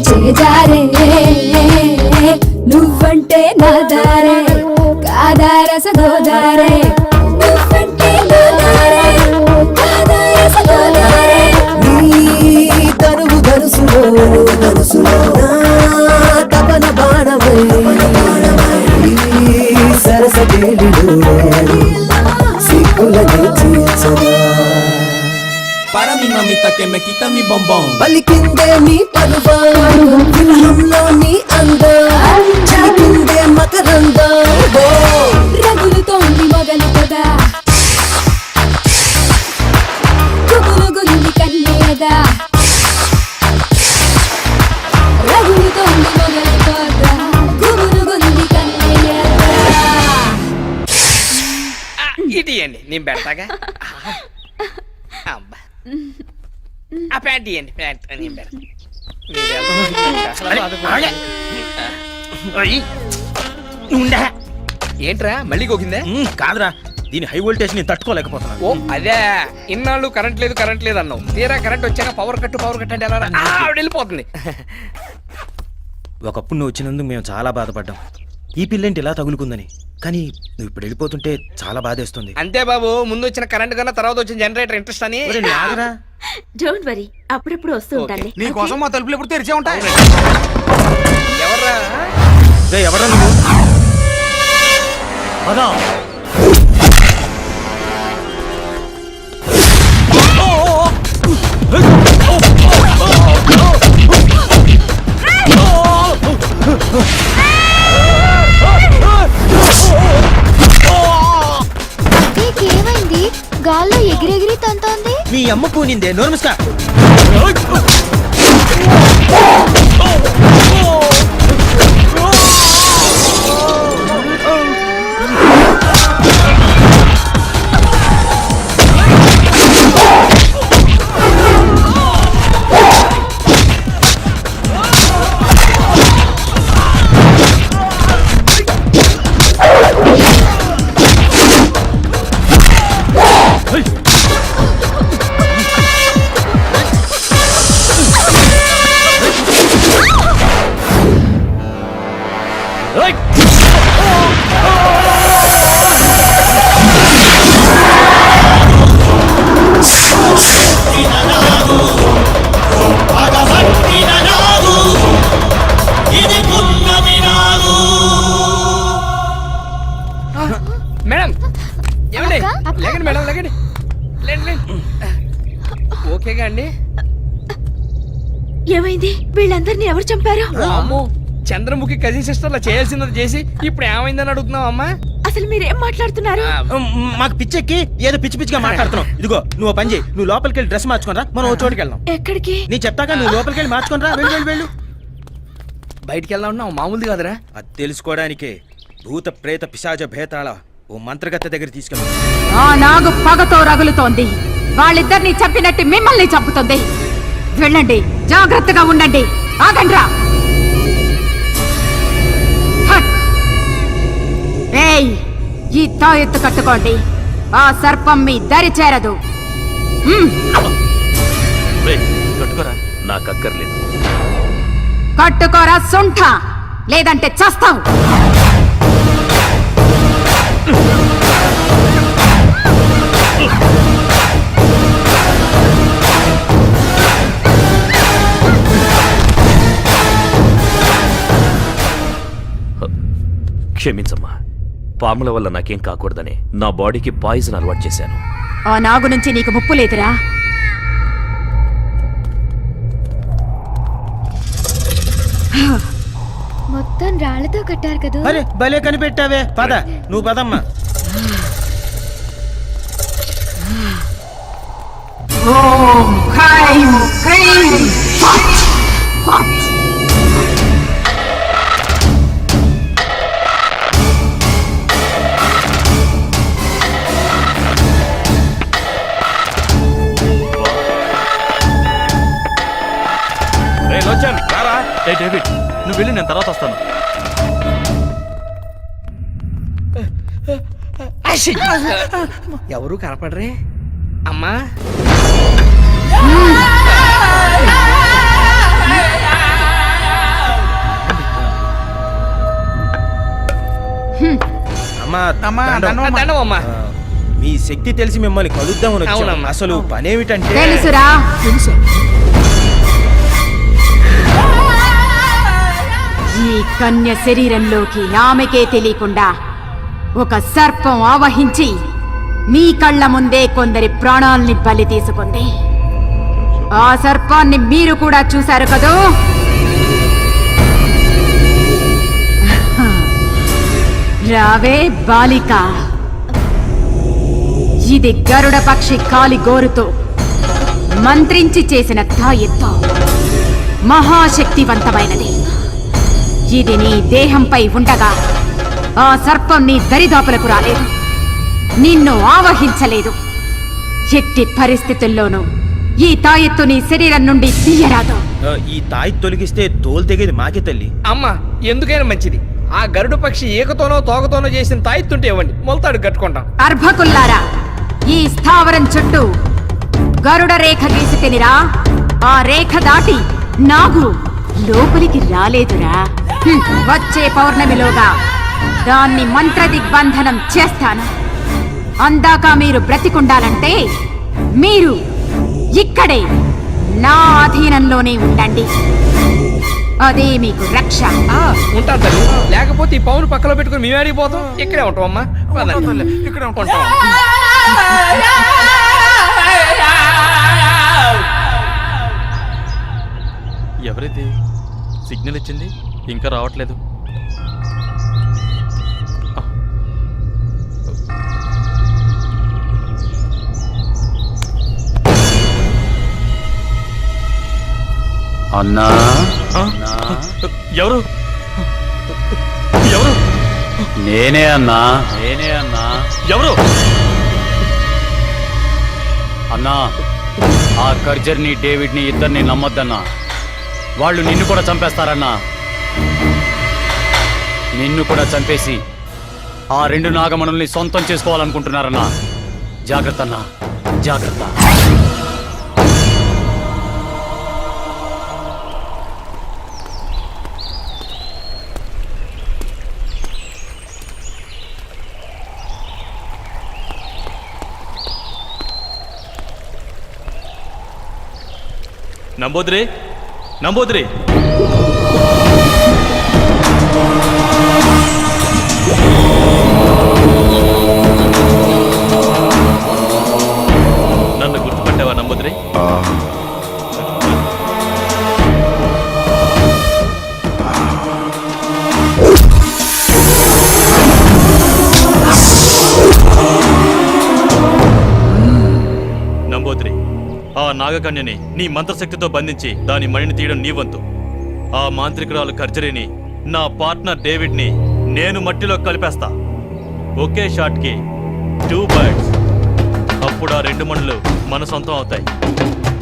చేజారే నువ్వంటే నా దారే కాదారస గోదారే నువ్వంటే నా దారే కాదారస గోదారే నీ తరువు దరుసులో తపన బాణమై సరస కేళిలో సిక్కులని చీల్చరా Para mi mamita que me quita mi bombón. పలికిందే నీ పరువం విరహంలో నీ అందం చిలికిందే మకరందం రగులుతోంది మొగలి పొద గుబులు గుంది కన్నయ్యదా రగులుతోంది మొగలి పొద గుబులు గుంది కన్నయ్యదా ఇటు ఇవ్వండి నేను పెడతాగా అబ్బా ఆ ప్యాంట్ ఇవ్వండి ప్యాంట్ నేను పెడతా ఏంట్రా మళ్ళీ గోకిందే కాదురా దీని హై వోల్టేజ్ ని తట్టుకోలేకపోతున్నాను. ఓ అదే ఇన్నాళ్ళు కరెంట్ లేదు అన్నావు తీరా కరెంట్ వచ్చాక పవర్ కట్ అంటే ఎలా ఆవిడ వెళ్ళిపోతుంది. ఒకప్పుడు నువ్వు వచ్చినందుకు మేము చాలా బాధపడ్డాం. ఈ పిల్లేంటి ఇలా తగులుకుందని. కానీ నువ్వు ఇప్పుడు వెళ్ళిపోతుంటే చాలా బాధేస్తుంది. అంతే బాబు, ముందు వచ్చిన కరెంట్ కన్నా తర్వాత వచ్చిన జనరేటర్ ఇంట్రెస్ట్ అని. డోంట్ వరీ, అప్పుడప్పుడు వస్తూ ఉంటాను. నీ కోసం మా తలుపులు ఎప్పుడు తెరిచే ఉంటాయి. ఎవర్రా ఎవరా నువ్వు? ఏమైంది? గాల్లో ఎగిరెగిరి తంతోంది. మీ అమ్మ పూనిందే నోర్మస్కా. ఓకేగా అండి? ఏమైంది? వీళ్ళందరినీ ఎవరు చంపారు? అమ్మో, చంద్రముఖి కజిన్ సిస్టర్ లా చేయాల్సినది చేసి ఇప్పుడు ఏమైందని అడుగుతున్నావు అమ్మా? అసలు మీరేం మాట్లాడుతున్నారు? మాకు పిచ్చెక్కి ఏదో పిచ్చి పిచ్చిగా మాట్లాడుతున్నావు. ఇదిగో నువ్వు పని చేయి, నువ్వు లోపలికి వెళ్ళి డ్రెస్ మార్చుకోనరా, మనం ఓ చోటుకి వెళ్దాం. ఎక్కడికి? నీ చెప్తాక నువ్వు లోపలికి వెళ్ళి మార్చుకోనరా. వెళ్ళు వెళ్ళు వెళ్ళు. బయటికి వెళ్దాం అంటున్నావు, మామూలుది కాదురా. అది తెలుసుకోవడానికే భూత ప్రేత పిశాచ భేతాళ ఓ మంత్రగత్తె దగ్గర తీసుకెళ్ళి. ఆ నాగు పగతో రగులుతోంది. వాళ్ళిద్దరిని చంపినట్టు మిమ్మల్ని చంపుతుంది. వెళ్ళండి, జాగ్రత్తగా ఉండండి. ఆగండ్రా. హట్. ఏయ్, ఈ తాయెత్తు కట్టుకోండి. ఆ సర్పం మీ దరి చేరదు. కట్టుకోరా, నాకు అక్కర్లేదు. కట్టుకోరా సుంఠ, లేదంటే చస్తావు. క్షమించమ్మా, పాముల వల్ల నాకేం కాకూడదని నా బాడీకి పాయిజన్ అలవాటు చేశాను. ఆ నాగు నుంచి నీకు ముప్పు లేదురా. మొత్తం రాళ్లతో కట్టారు కదా. అరే భలే కనిపెట్టావే. పద, నువ్వు పదమ్మా. ఓం హ్రైం క్రీం ఫట్ ఫట్. డేవిడ్, నువ్వు వెళ్ళి నేను తర్వాత వస్తాను. ఎవరు కనపడరే అమ్మా? అమ్మా దండం అమ్మా. మీ శక్తి తెలిసి మిమ్మల్ని కలుద్దామని వచ్చాం. అవునమ్మా. అసలు పనేమిటంటే తెలుసురా. ఈ కన్య శరీరంలోకి ఆమెకే తెలియకుండా ఒక సర్పం ఆవహించి మీ కళ్ళ ముందే కొందరి ప్రాణాల్ని బలి తీసుకుంది. ఆ సర్పాన్ని మీరు కూడా చూశారు కదూ? రావే బాలిక. ఇది గరుడ పక్షి కాలి గోరుతో మంత్రించి చేసిన తాయెత్తు. మహాశక్తివంతమైనది. ఇది నీ దేహంపై ఉండగా ఆ సర్పం నీ దరిదాపులకు రాలేదు, నిన్ను ఆవహించలేదు. ఎట్టి పరిస్థితుల్లోనూ ఈ తాయెత్తు నీ శరీరం నుండి తీయరాదు. ఈ తాయి తొలగిస్తే తోలు తెగేది మాకే తల్లి. అమ్మా, ఎందుకైనా మంచిది. ఆ గరుడు పక్షి ఏకతోనో తోకతోనో చేసిన తాయిత్తుంటే ఇవ్వండి, మొలతాడు కట్టుకుంటాం. అర్భకుల్లారా, ఈ స్థావరం చుట్టూ గరుడ రేఖ గీసి తినిరా. ఆ రేఖ దాటి నాగు లోపలికి రాలేదురా. వచ్చే పౌర్ణమిలోగా దాన్ని మంత్ర దిగ్బంధనం చేస్తాను. అందాక మీరు బ్రతికుండాలంటే మీరు ఇక్కడే నా అధీనంలోనే ఉండండి. అదే మీకు రక్ష. ఉంటాను తల్లి, లేకపోతే ఈ పౌను పక్కలో పెట్టుకుని మేము అడిగిపోతాం. ఇక్కడే ఉంటాం అమ్మా. ఇక్కడే ఉంటాం. ఎవరైతే సిగ్నల్ ఇచ్చింది ఇంకా రావట్లేదు? అన్నా, ఎవరు ఎవరు? నేనే అన్నా. ఎవరు? అన్నా, ఆ కర్జర్ని డేవిడ్ని ఇద్దరిని నమ్మొద్దన్నా. వాళ్ళు నిన్ను కూడా చంపేస్తారన్నా. నిన్ను కూడా చంపేసి ఆ రెండు నాగమణుల్ని సొంతం చేసుకోవాలనుకుంటున్నారన్నా. జాగ్రత్త అన్నా, జాగ్రత్త. నంబోద్రే, నంబోద్రే. నన్ను గుర్తుపట్టావా నంబోద్రే? నంబూద్రి, ఆ నాగకన్యని నీ మంత్రశక్తితో బంధించి దాని మణిని తీయడం నీ వంతు. ఆ మాంత్రికురాలు కర్జరీని, నా పార్ట్నర్ డేవిడ్ని నేను మట్టిలో కలిపేస్తా. ఒకే షాట్కి 2 birds. అప్పుడు ఆ 2 మణులు మన సొంతం అవుతాయి.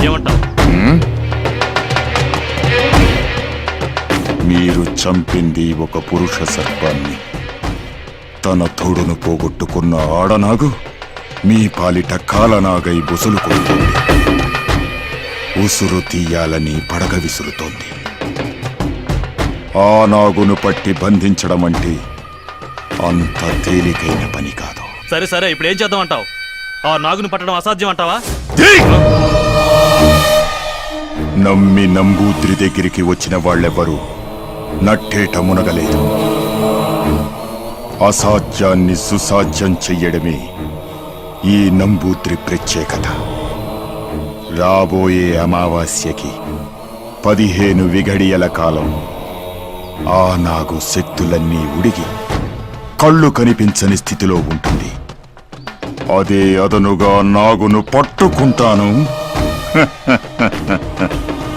ఏమంటావు? మీరు చంపింది ఒక పురుష సర్పాన్ని. తన తోడును పోగొట్టుకున్న ఆడనాగు మీ పాలిట కాలనాగై బుసలు కొడుతుంది. ఉసురు తీయాలని పడగ విసురుతోంది. ఆ నాగును పట్టి బంధించడం అంటే అంత తేలికైన పని కాదు. సరే సరే, ఇప్పుడు ఏం చేద్దాం అంటావు? ఆ నాగుని పట్టడం అసాధ్యం అంటావా? నమ్మి నంబూద్రి దగ్గరికి వచ్చిన వాళ్ళెవ్వరూ నట్టేట మునగలేదు. అసాధ్యాన్ని సుసాధ్యం చెయ్యడమే ఈ నంబూద్రి ప్రత్యేకత. రాబోయే అమావాస్యకి 15 విఘడియల కాలం ఆ నాగు శక్తులన్నీ ఉడిగి కళ్ళు కనిపించని స్థితిలో ఉంటుంది. అదే అదనుగా నాగును పట్టుకుంటాను.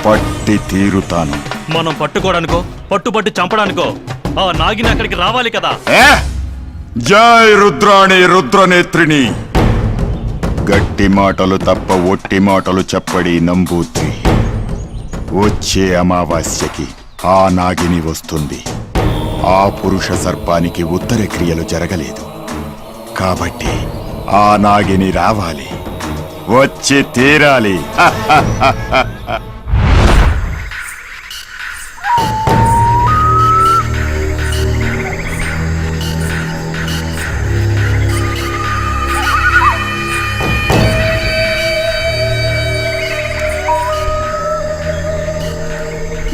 పట్టి తీరుతాను. మనం పట్టుకోవడానికో పట్టుబట్టి చంపడానికో ఆ నాగిని అక్కడికి రావాలి కదా. జై రుద్రాణి రుద్రనేత్రిని. గట్టి మాటలు తప్ప ఒట్టి మాటలు చెప్పడి నంబూద్రి. వచ్చే అమావాస్యకి ఆ నాగిని వస్తుంది. ఆ పురుష సర్పానికి ఉత్తర క్రియలు జరగలేదు కాబట్టి ఆ నాగిని రావాలి, వచ్చి తీరాలి.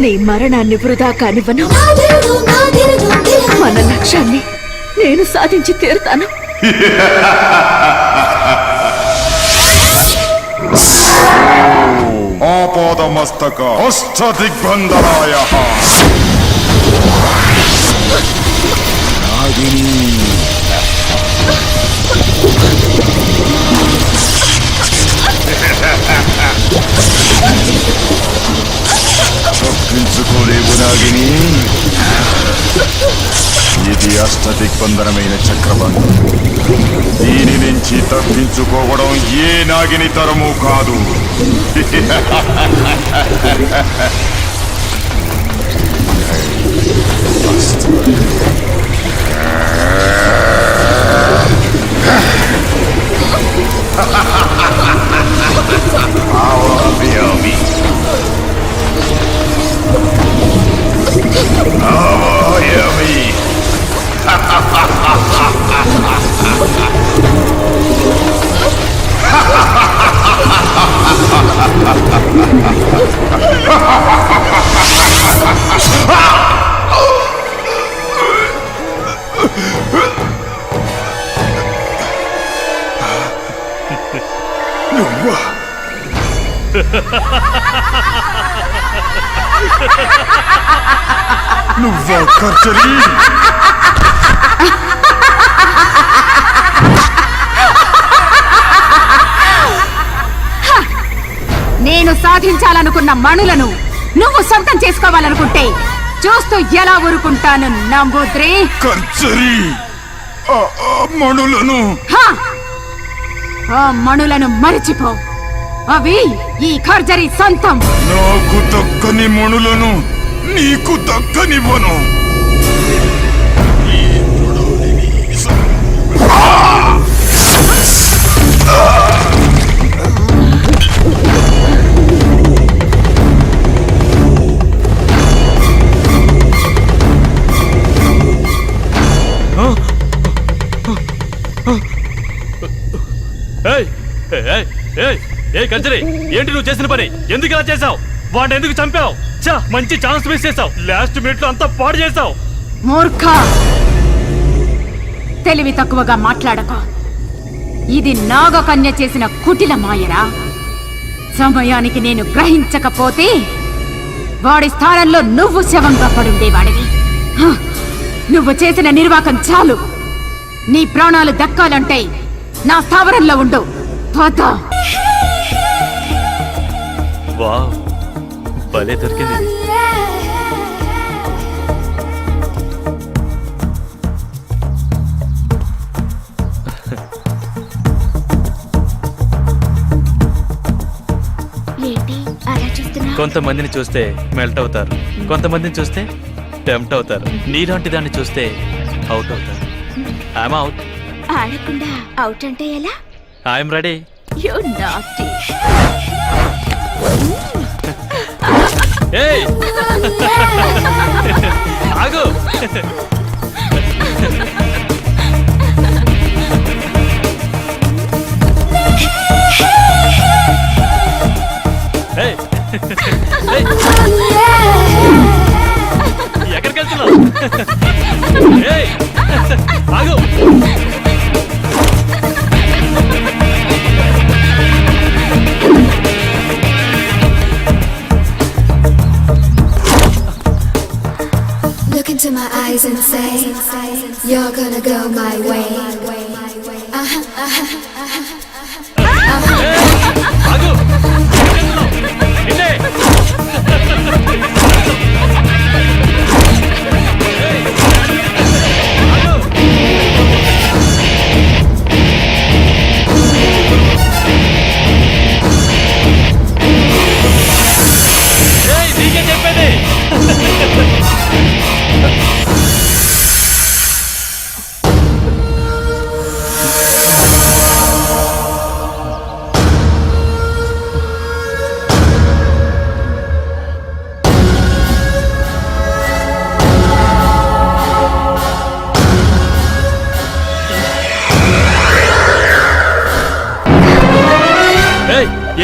నీ మరణాన్ని వృధా కానివ్వను. మన లక్ష్యాన్ని నేను సాధించి తీరుతాను. ఆపాదమస్తక అష్టదిగ్బంధనాయ నాగిని. తప్పించుకోలేవు నాగిని. ఇది అష్టదిగ్బంధనమైన చక్రబంధం. దీని నుంచి తప్పించుకోవడం ఏ నాగిని తరము కాదు. నువ్వా కర్చరీ? నేను సాధించాలనుకున్న మణులను నువ్వు సొంతం చేసుకోవాలనుకుంటే చూస్తూ ఎలా ఊరుకుంటాను నంబూద్రి? కర్చరీ, మణులను ఆ మణులను మరిచిపో. అవి ఈ ఖర్జరీ సొంతం. నాకు దక్కని మణులను నీకు దక్కనివ్వను. కంచరి, ఏంటి నువ్వు చేసిన పని? ఎందుకు ఇలా చేసావు? వాడిని ఎందుకు చంపావు? మంచి ఛాన్స్ మిస్ చేసావు. లాస్ట్ మినిట్ లో అంతా పాడు చేసావు. మూర్ఖ, తెలివి తక్కువగా మాట్లాడక. ఇది నాగకన్య చేసిన కుటిల మాయరా. సమయానికి నేను గ్రహించకపోతే వాడి స్థానంలో నువ్వు శవంగా పడుండేవాడివి. హ! నువ్వు చేసిన నిర్వాకం చాలు. నీ ప్రాణాలు దక్కాలంటే నా స్థావరంలో ఉండు. పద. వావ్, భలే దొరికింది. కొంతమందిని చూస్తే మెల్ట్ అవుతారు, కొంతమందిని చూస్తే టెంప్ట్ అవుతారు. నీలాంటి దాన్ని చూస్తే అవుట్ అవుతారు. I'm out. ఆడకుండా అవుట్ అంటే ఎలా? I'm ready. You naughty. ఏయ్ ఆగు. ఏయ్ ఎక్కడికి వెళ్తున్నావు? ఏయ్ ఆగు. Look into my eyes and say, you're gonna go my way. ఆగు. నిన్నే. నీకే చెప్పేది.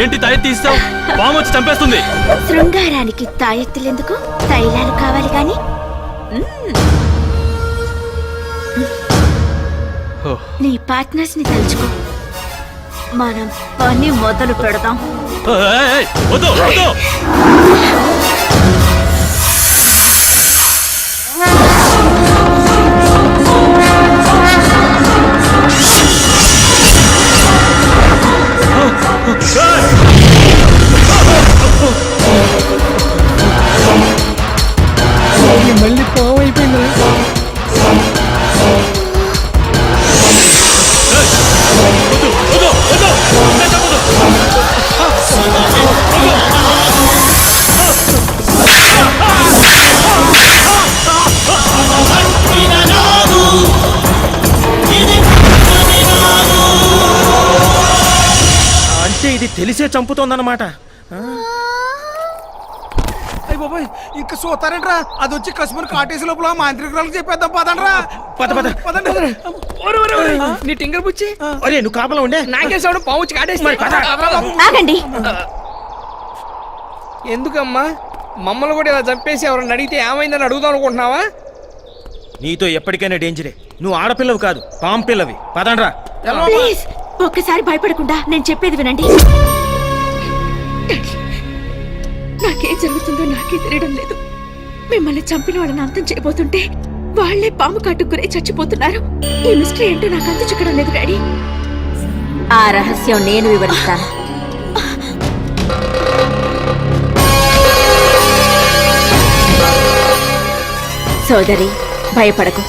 ఏంటి తాయి తీస్తావు? పాము వచ్చి చంపేస్తుంది. శృంగారానికి తాయెత్తులెందుకు? తైలాలు కావాలి గాని. నీ పార్ట్నర్స్ ని తలుచుకో. మనం పని మొదలు పెడదాం. వద్దు వద్దు. మళ్ళీ పాము అయిపోయింది. అంటే ఇది తెలిసే చంపుతోందన్నమాట. బాబాయ్ ఇంకా సోతారంట్రా. అది వచ్చి కసుమని కాటేసి లోపల మాంత్రికురాలకు చెప్పేద్దాం. పదండ్రా. పద పద పదండి. నీ టింగర్ పుచ్చి. అరే నువ్వు కాపలా ఉండే. నాకేసాడు పాము వచ్చి కాటేసి. ఆగండి. ఎందుకమ్మా మమ్మల్ని కూడా ఇలా చంపేసి ఎవరన్నా అడిగితే ఏమైందని అడుగుదాం అనుకుంటున్నావా? నీతో ఎప్పటికైనా డేంజరే. నువ్వు ఆడపిల్లవి కాదు, పాము పిల్లవి. పదండ్రా. ప్లీజ్ ఒక్కసారి భయపడకుండా నేను చెప్పేది వినండి. నాకేం జరుగుతుందో నాకే తెలియడం లేదు. మిమ్మల్ని చంపిన వాళ్ళని అంతం చేయబోతుంటే వాళ్లే పాము కాటుకురే చచ్చిపోతున్నారు. ఈ మిస్టరీ ఏంటో నాకు అంత చిక్కడం లేదు డాడీ. ఆ రహస్యం నేను వివరిస్తాను. సోదరి భయపడకు.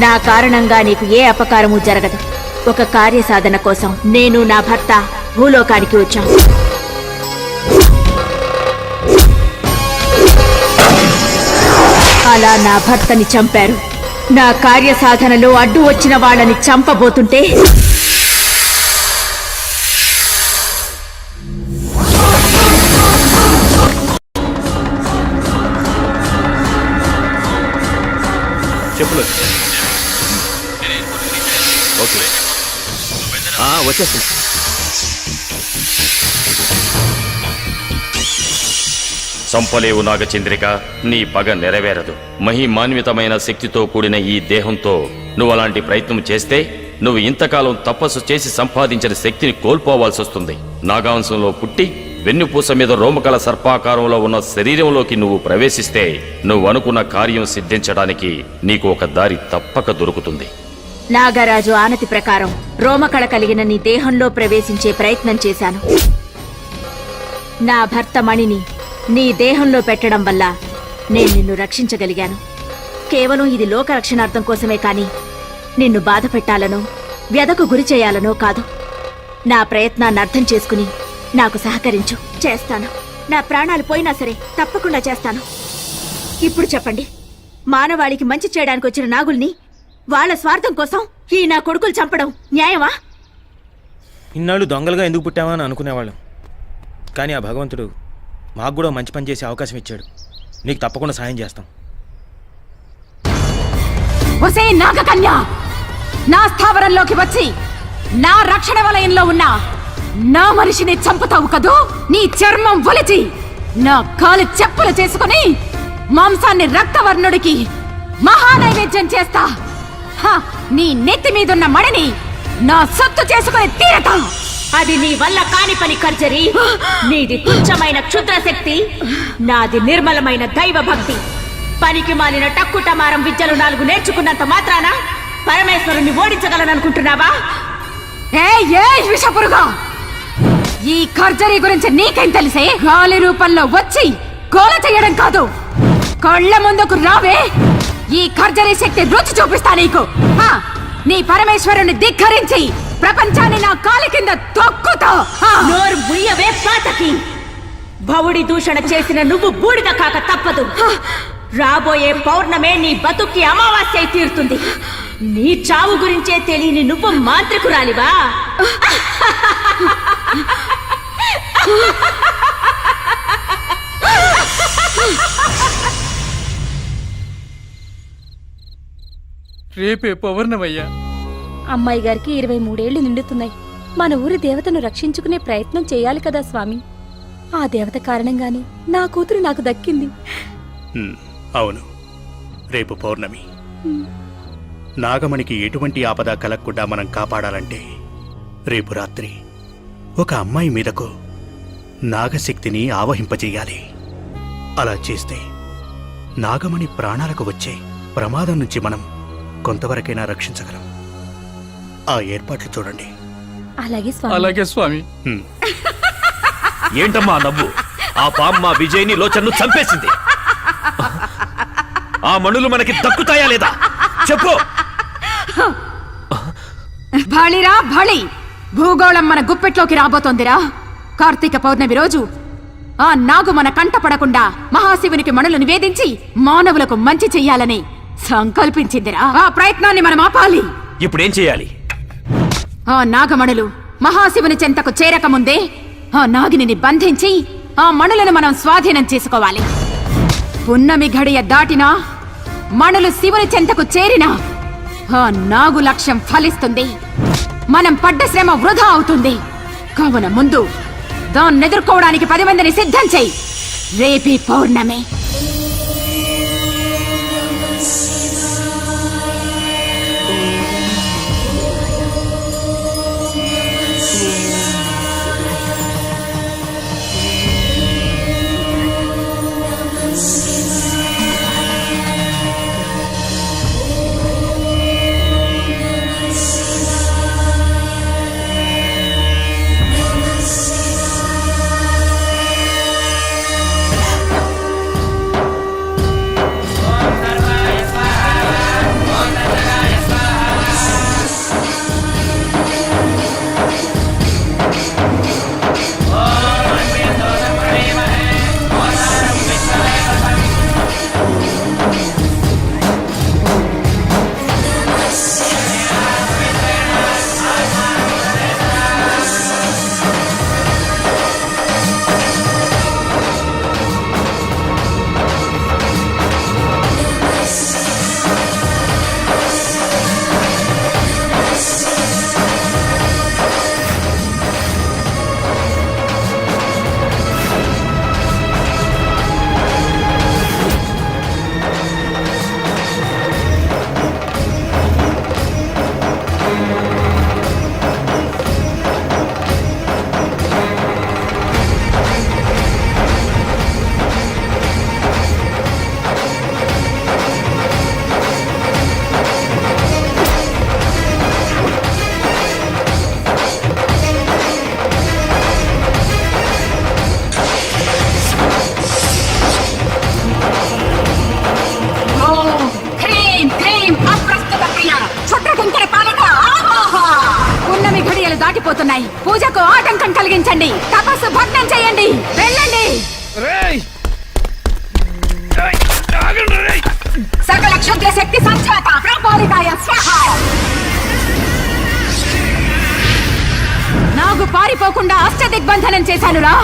నా కారణంగా నీకు ఏ అపకారము జరగదు. ఒక కార్యసాధన కోసం నేను నా భర్త భూలోకానికి వచ్చాం. అలా నా భర్తని చంపారు. నా కార్యసాధనలో అడ్డు వచ్చిన వాళ్ళని చంపబోతుంటే చెప్పులు. ఓకే వచ్చేస్తుంది. చంపలేవు నాగచంద్రిక, నీ పగ నెరవేరదు. మహిమాన్వితమైన శక్తితో కూడిన ఈ దేహంతో నువ్వు అలాంటి ప్రయత్నం చేస్తే నువ్వు ఇంతకాలం తపస్సు చేసి సంపాదించిన శక్తిని కోల్పోవాల్సి వస్తుంది. నాగాంశంలో పుట్టి వెన్నుపూస మీద రోమకల సర్పాకారంలో ఉన్న శరీరంలోకి నువ్వు ప్రవేశిస్తే నువ్వు అనుకున్న కార్యం సిద్ధించడానికి నీకు ఒక దారి తప్పక దొరుకుతుంది. నాగరాజు ఆనతి ప్రకారం రోమకళ కలిగిన నీ దేహంలో ప్రవేశించే ప్రయత్నం చేశాను. నా భర్త మణిని నీ దేహంలో పెట్టడం వల్ల నేను నిన్ను రక్షించగలిగాను. కేవలం ఇది లోక రక్షణార్థం కోసమే కాని నిన్ను బాధ పెట్టాలనో వ్యధకు గురి చేయాలనో కాదు. నా ప్రయత్నాన్ని అర్థం చేసుకుని నాకు సహకరించు. చేస్తాను. నా ప్రాణాలు పోయినా సరే తప్పకుండా చేస్తాను. ఇప్పుడు చెప్పండి, మానవాళికి మంచి చేయడానికి వచ్చిన నాగుల్ని వాళ్ళ స్వార్థం కోసం ఈ నా కొడుకులు చంపడం న్యాయమా? ఇన్నాళ్ళు దొంగలుగా ఎందుకు పుట్టామా అని అనుకునేవాళ్ళం. కానీ ఆ భగవంతుడు మాకు కూడా మంచి పని చేసే అవకాశం ఇచ్చాడు. నీకు తప్పకుండా సాయం చేస్తాం. ఒసే నాగకన్య, నా స్థావరంలోకి వచ్చి నా రక్షణ వలయంలో ఉన్న నా మనిషిని చంపుతావు కదూ? నీ చర్మం ఒలిచి నా కాలు చెప్పులు చేసుకుని మాంసాన్ని రక్తవర్ణుడికి మహానైవేద్యం చేస్తా. నీ నెత్తి మీదున్న మడిని నా సొత్తు చేసుకుని తీరతా. అది నీ వల్ల కాని పని కర్జరి. నీది తుచ్చమైన క్షుద్రశక్తి, నాది నిర్మలమైన దైవ భక్తి. పనికి మాలిన టక్కుటమారం విద్యలు 4 నేర్చుకున్నంత మాత్రాన పరమేశ్వరుణ్ణి ఓడించగలననుకుంటున్నావా? విషపురుగా, ఈ కర్జరీ గురించి నీకేం తెలిసే? గాలి రూపంలో వచ్చి గోల చేయడం కాదు, కళ్ళ ముందుకు రావే. ఈ కర్జరీ శక్తి రుచి చూపిస్తా నీకు. నీ పరమేశ్వరుని ధిక్కరించి ప్రపంచాన్ని నా కాలి కింద తొక్కుతా. నోరు ముయ్యవే పాతకి. భవుడి దూషణ చేసిన నువ్వు బూడిద కాక తప్పదు. రాబోయే పౌర్ణమే నీ బతుక్కి అమావాస్య తీరుతుంది. నీ చావు గురించే తెలియని నువ్వు మాంత్రికురాలివా? రేపే పౌర్ణమయ్యా. అమ్మాయి గారికి 23 ఏళ్లు నిండుతున్నాయి. మన ఊరి దేవతను రక్షించుకునే ప్రయత్నం చేయాలి కదా స్వామి. ఆ దేవత కారణంగానే నా కూతురు నాకు దక్కింది. అవును, రేపు పౌర్ణమి. నాగమణికి ఎటువంటి ఆపద కలగకుండా మనం కాపాడాలంటే రేపు రాత్రి ఒక అమ్మాయి మీదకు నాగశక్తిని ఆవహింపజేయాలి. అలా చేస్తే నాగమణి ప్రాణాలకు వచ్చే ప్రమాదం నుంచి మనం కొంతవరకైనా రక్షించగలం. ఆ ఏర్పాట్లు చూడండి. అలాగే స్వామి. ఏంటమ్మా నవ్వు? ఆ పాము మా విజయ్ని లోచన్ను చంపేసింది. ఆ మణులు మనకి దక్కుతాయా లేదా చెప్పు. భళిరా భళి, భూగోళం మన గుప్పెట్లోకి రాబోతోందిరా. కార్తీక పౌర్ణమి రోజు ఆ నాగు మన కంటపడకుండా మహాశివునికి మణులు నివేదించి మానవులకు మంచి చెయ్యాలని సంకల్పించిందిరా. ఆ ప్రయత్నాన్ని మనం ఆపాలి. ఇప్పుడేం చేయాలి? ఆ నాగమణులు మహాశివుని చెంతకు చేరకముందే ఆ నాగిని బంధించి ఆ మణులను మనం స్వాధీనం చేసుకోవాలి. పున్నమి ఘడియ దాటినా మణులు శివుని చెంతకు చేరినా ఆ నాగు లక్ష్యం ఫలిస్తుంది. మనం పడ్డ శ్రమ వృధా అవుతుంది. కావున ముందు దాన్ని ఎదుర్కోవడానికి 10 మందిని సిద్ధం చెయ్యి. రేపీ పౌర్ణమి. వెళ్ళండి, తపస్సు భగ్నం చేయండి, వెళ్ళండి. రేయ్! ఏయ్, ఆగండి రేయ్! సకల క్షుద్ర శక్తి సంచాత ప్రభావితాయ స్వాహ. నాగు పారిపోకుండా అష్టదిగ్బంధనం చేశానురా.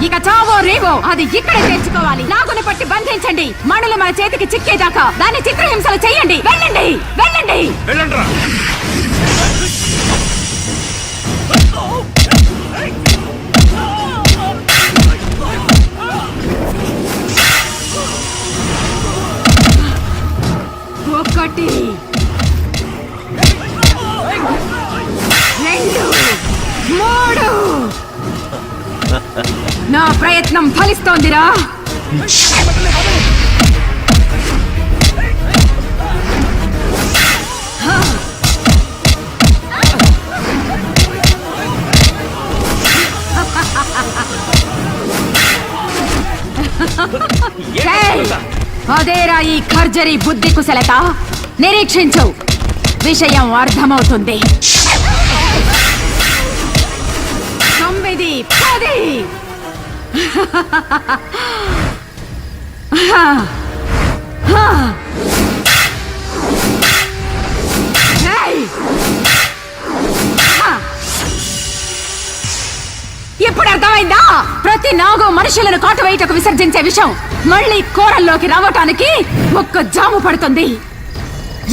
ఇక చావో రేవో అది ఇక్కడే తెచ్చుకోవాలి. నాగుని పట్టి బంధించండి. మణులు మన చేతికి చిక్కేదాకా దాన్ని చిత్రహింసలు చేయండి. వెళ్ళండి, వెళ్ళండి. వెళ్ళండ్రా. ఒకటి, రెండు, మూడు. నా ప్రయత్నం ఫలిస్తోందిరా. అదేరా ఈ ఖర్జరి బుద్ధి కుశలత. నిరీక్షించు, విషయం అర్థమవుతుంది. 9, 10. ఇప్పుడు అర్థమైందా? ప్రతి నాగు మనుషులను కాటువేయటకు విసర్జించే విషయం మళ్ళీ కోరల్లోకి రావటానికి ఒక్క జాము పడుతుంది.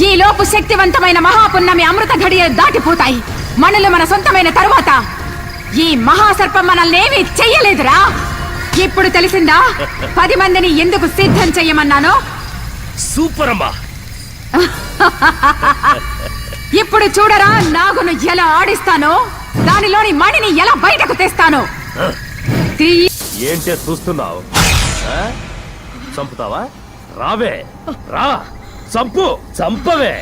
ఈ లోపు శక్తివంతమైన మహాపున్నమి అమృత ఘడియలు దాటిపోతాయి. మనులు మన సొంతమైన తరువాత ఈ మహాసర్పం మనల్నేమీ చెయ్యలేదురా. ఇప్పుడు తెలిసిందా 10 మందిని ఎందుకు సిద్ధం చెయ్యమన్నానో? సూపర్ అమ్మా. ఇప్పుడు చూడరా నాగును ఎలా ఆడిస్తానో, దానిలోని మణిని ఎలా బయటకు తెస్తానో. ఏంటే చూస్తున్నావు? చంపుతావా? రావే, రా, చంపు, చంపవే.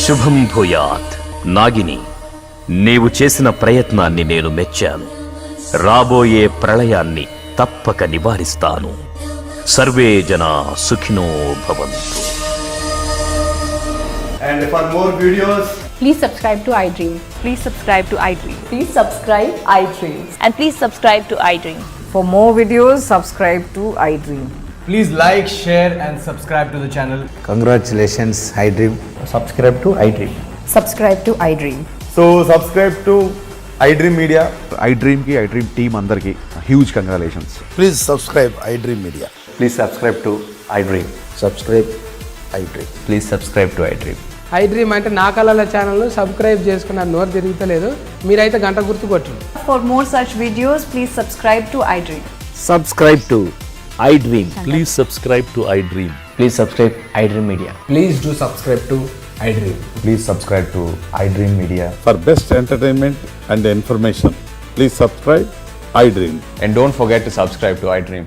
శుభం భూయాత్. నాగిని, నీవు చేసిన ప్రయత్నాన్ని నేను మెచ్చాను. రాబోయే ప్రళయాన్ని తప్పక నివారిస్తాను. సర్వే జనా సుఖినో భవంతు. And for more videos, Please subscribe to iDream. Please subscribe to iDream. Please subscribe iDream. And please subscribe to iDream. For more videos, subscribe to iDream. Please like, share and subscribe to the channel. Congratulations iDream. subscribe to iDream. Subscribe to iDream. So subscribe to iDream media. iDream కి iDream team అందరికి huge congratulations. Please subscribe iDream media. Please subscribe to iDream. Subscribe iDream. Please subscribe to iDream. iDream అంటే నా కళల channel subscribe చేసుకున్న నోరు తిరుగుతలేదు. మీరైతే గంట గుర్తు కొట్టండి. For more such videos, please subscribe to iDream. Subscribe to iDream. Please subscribe to iDream. Please subscribe iDream media. Please do subscribe to iDream. Please subscribe to iDream media. For best entertainment and information please subscribe iDream. And don't forget to subscribe to iDream.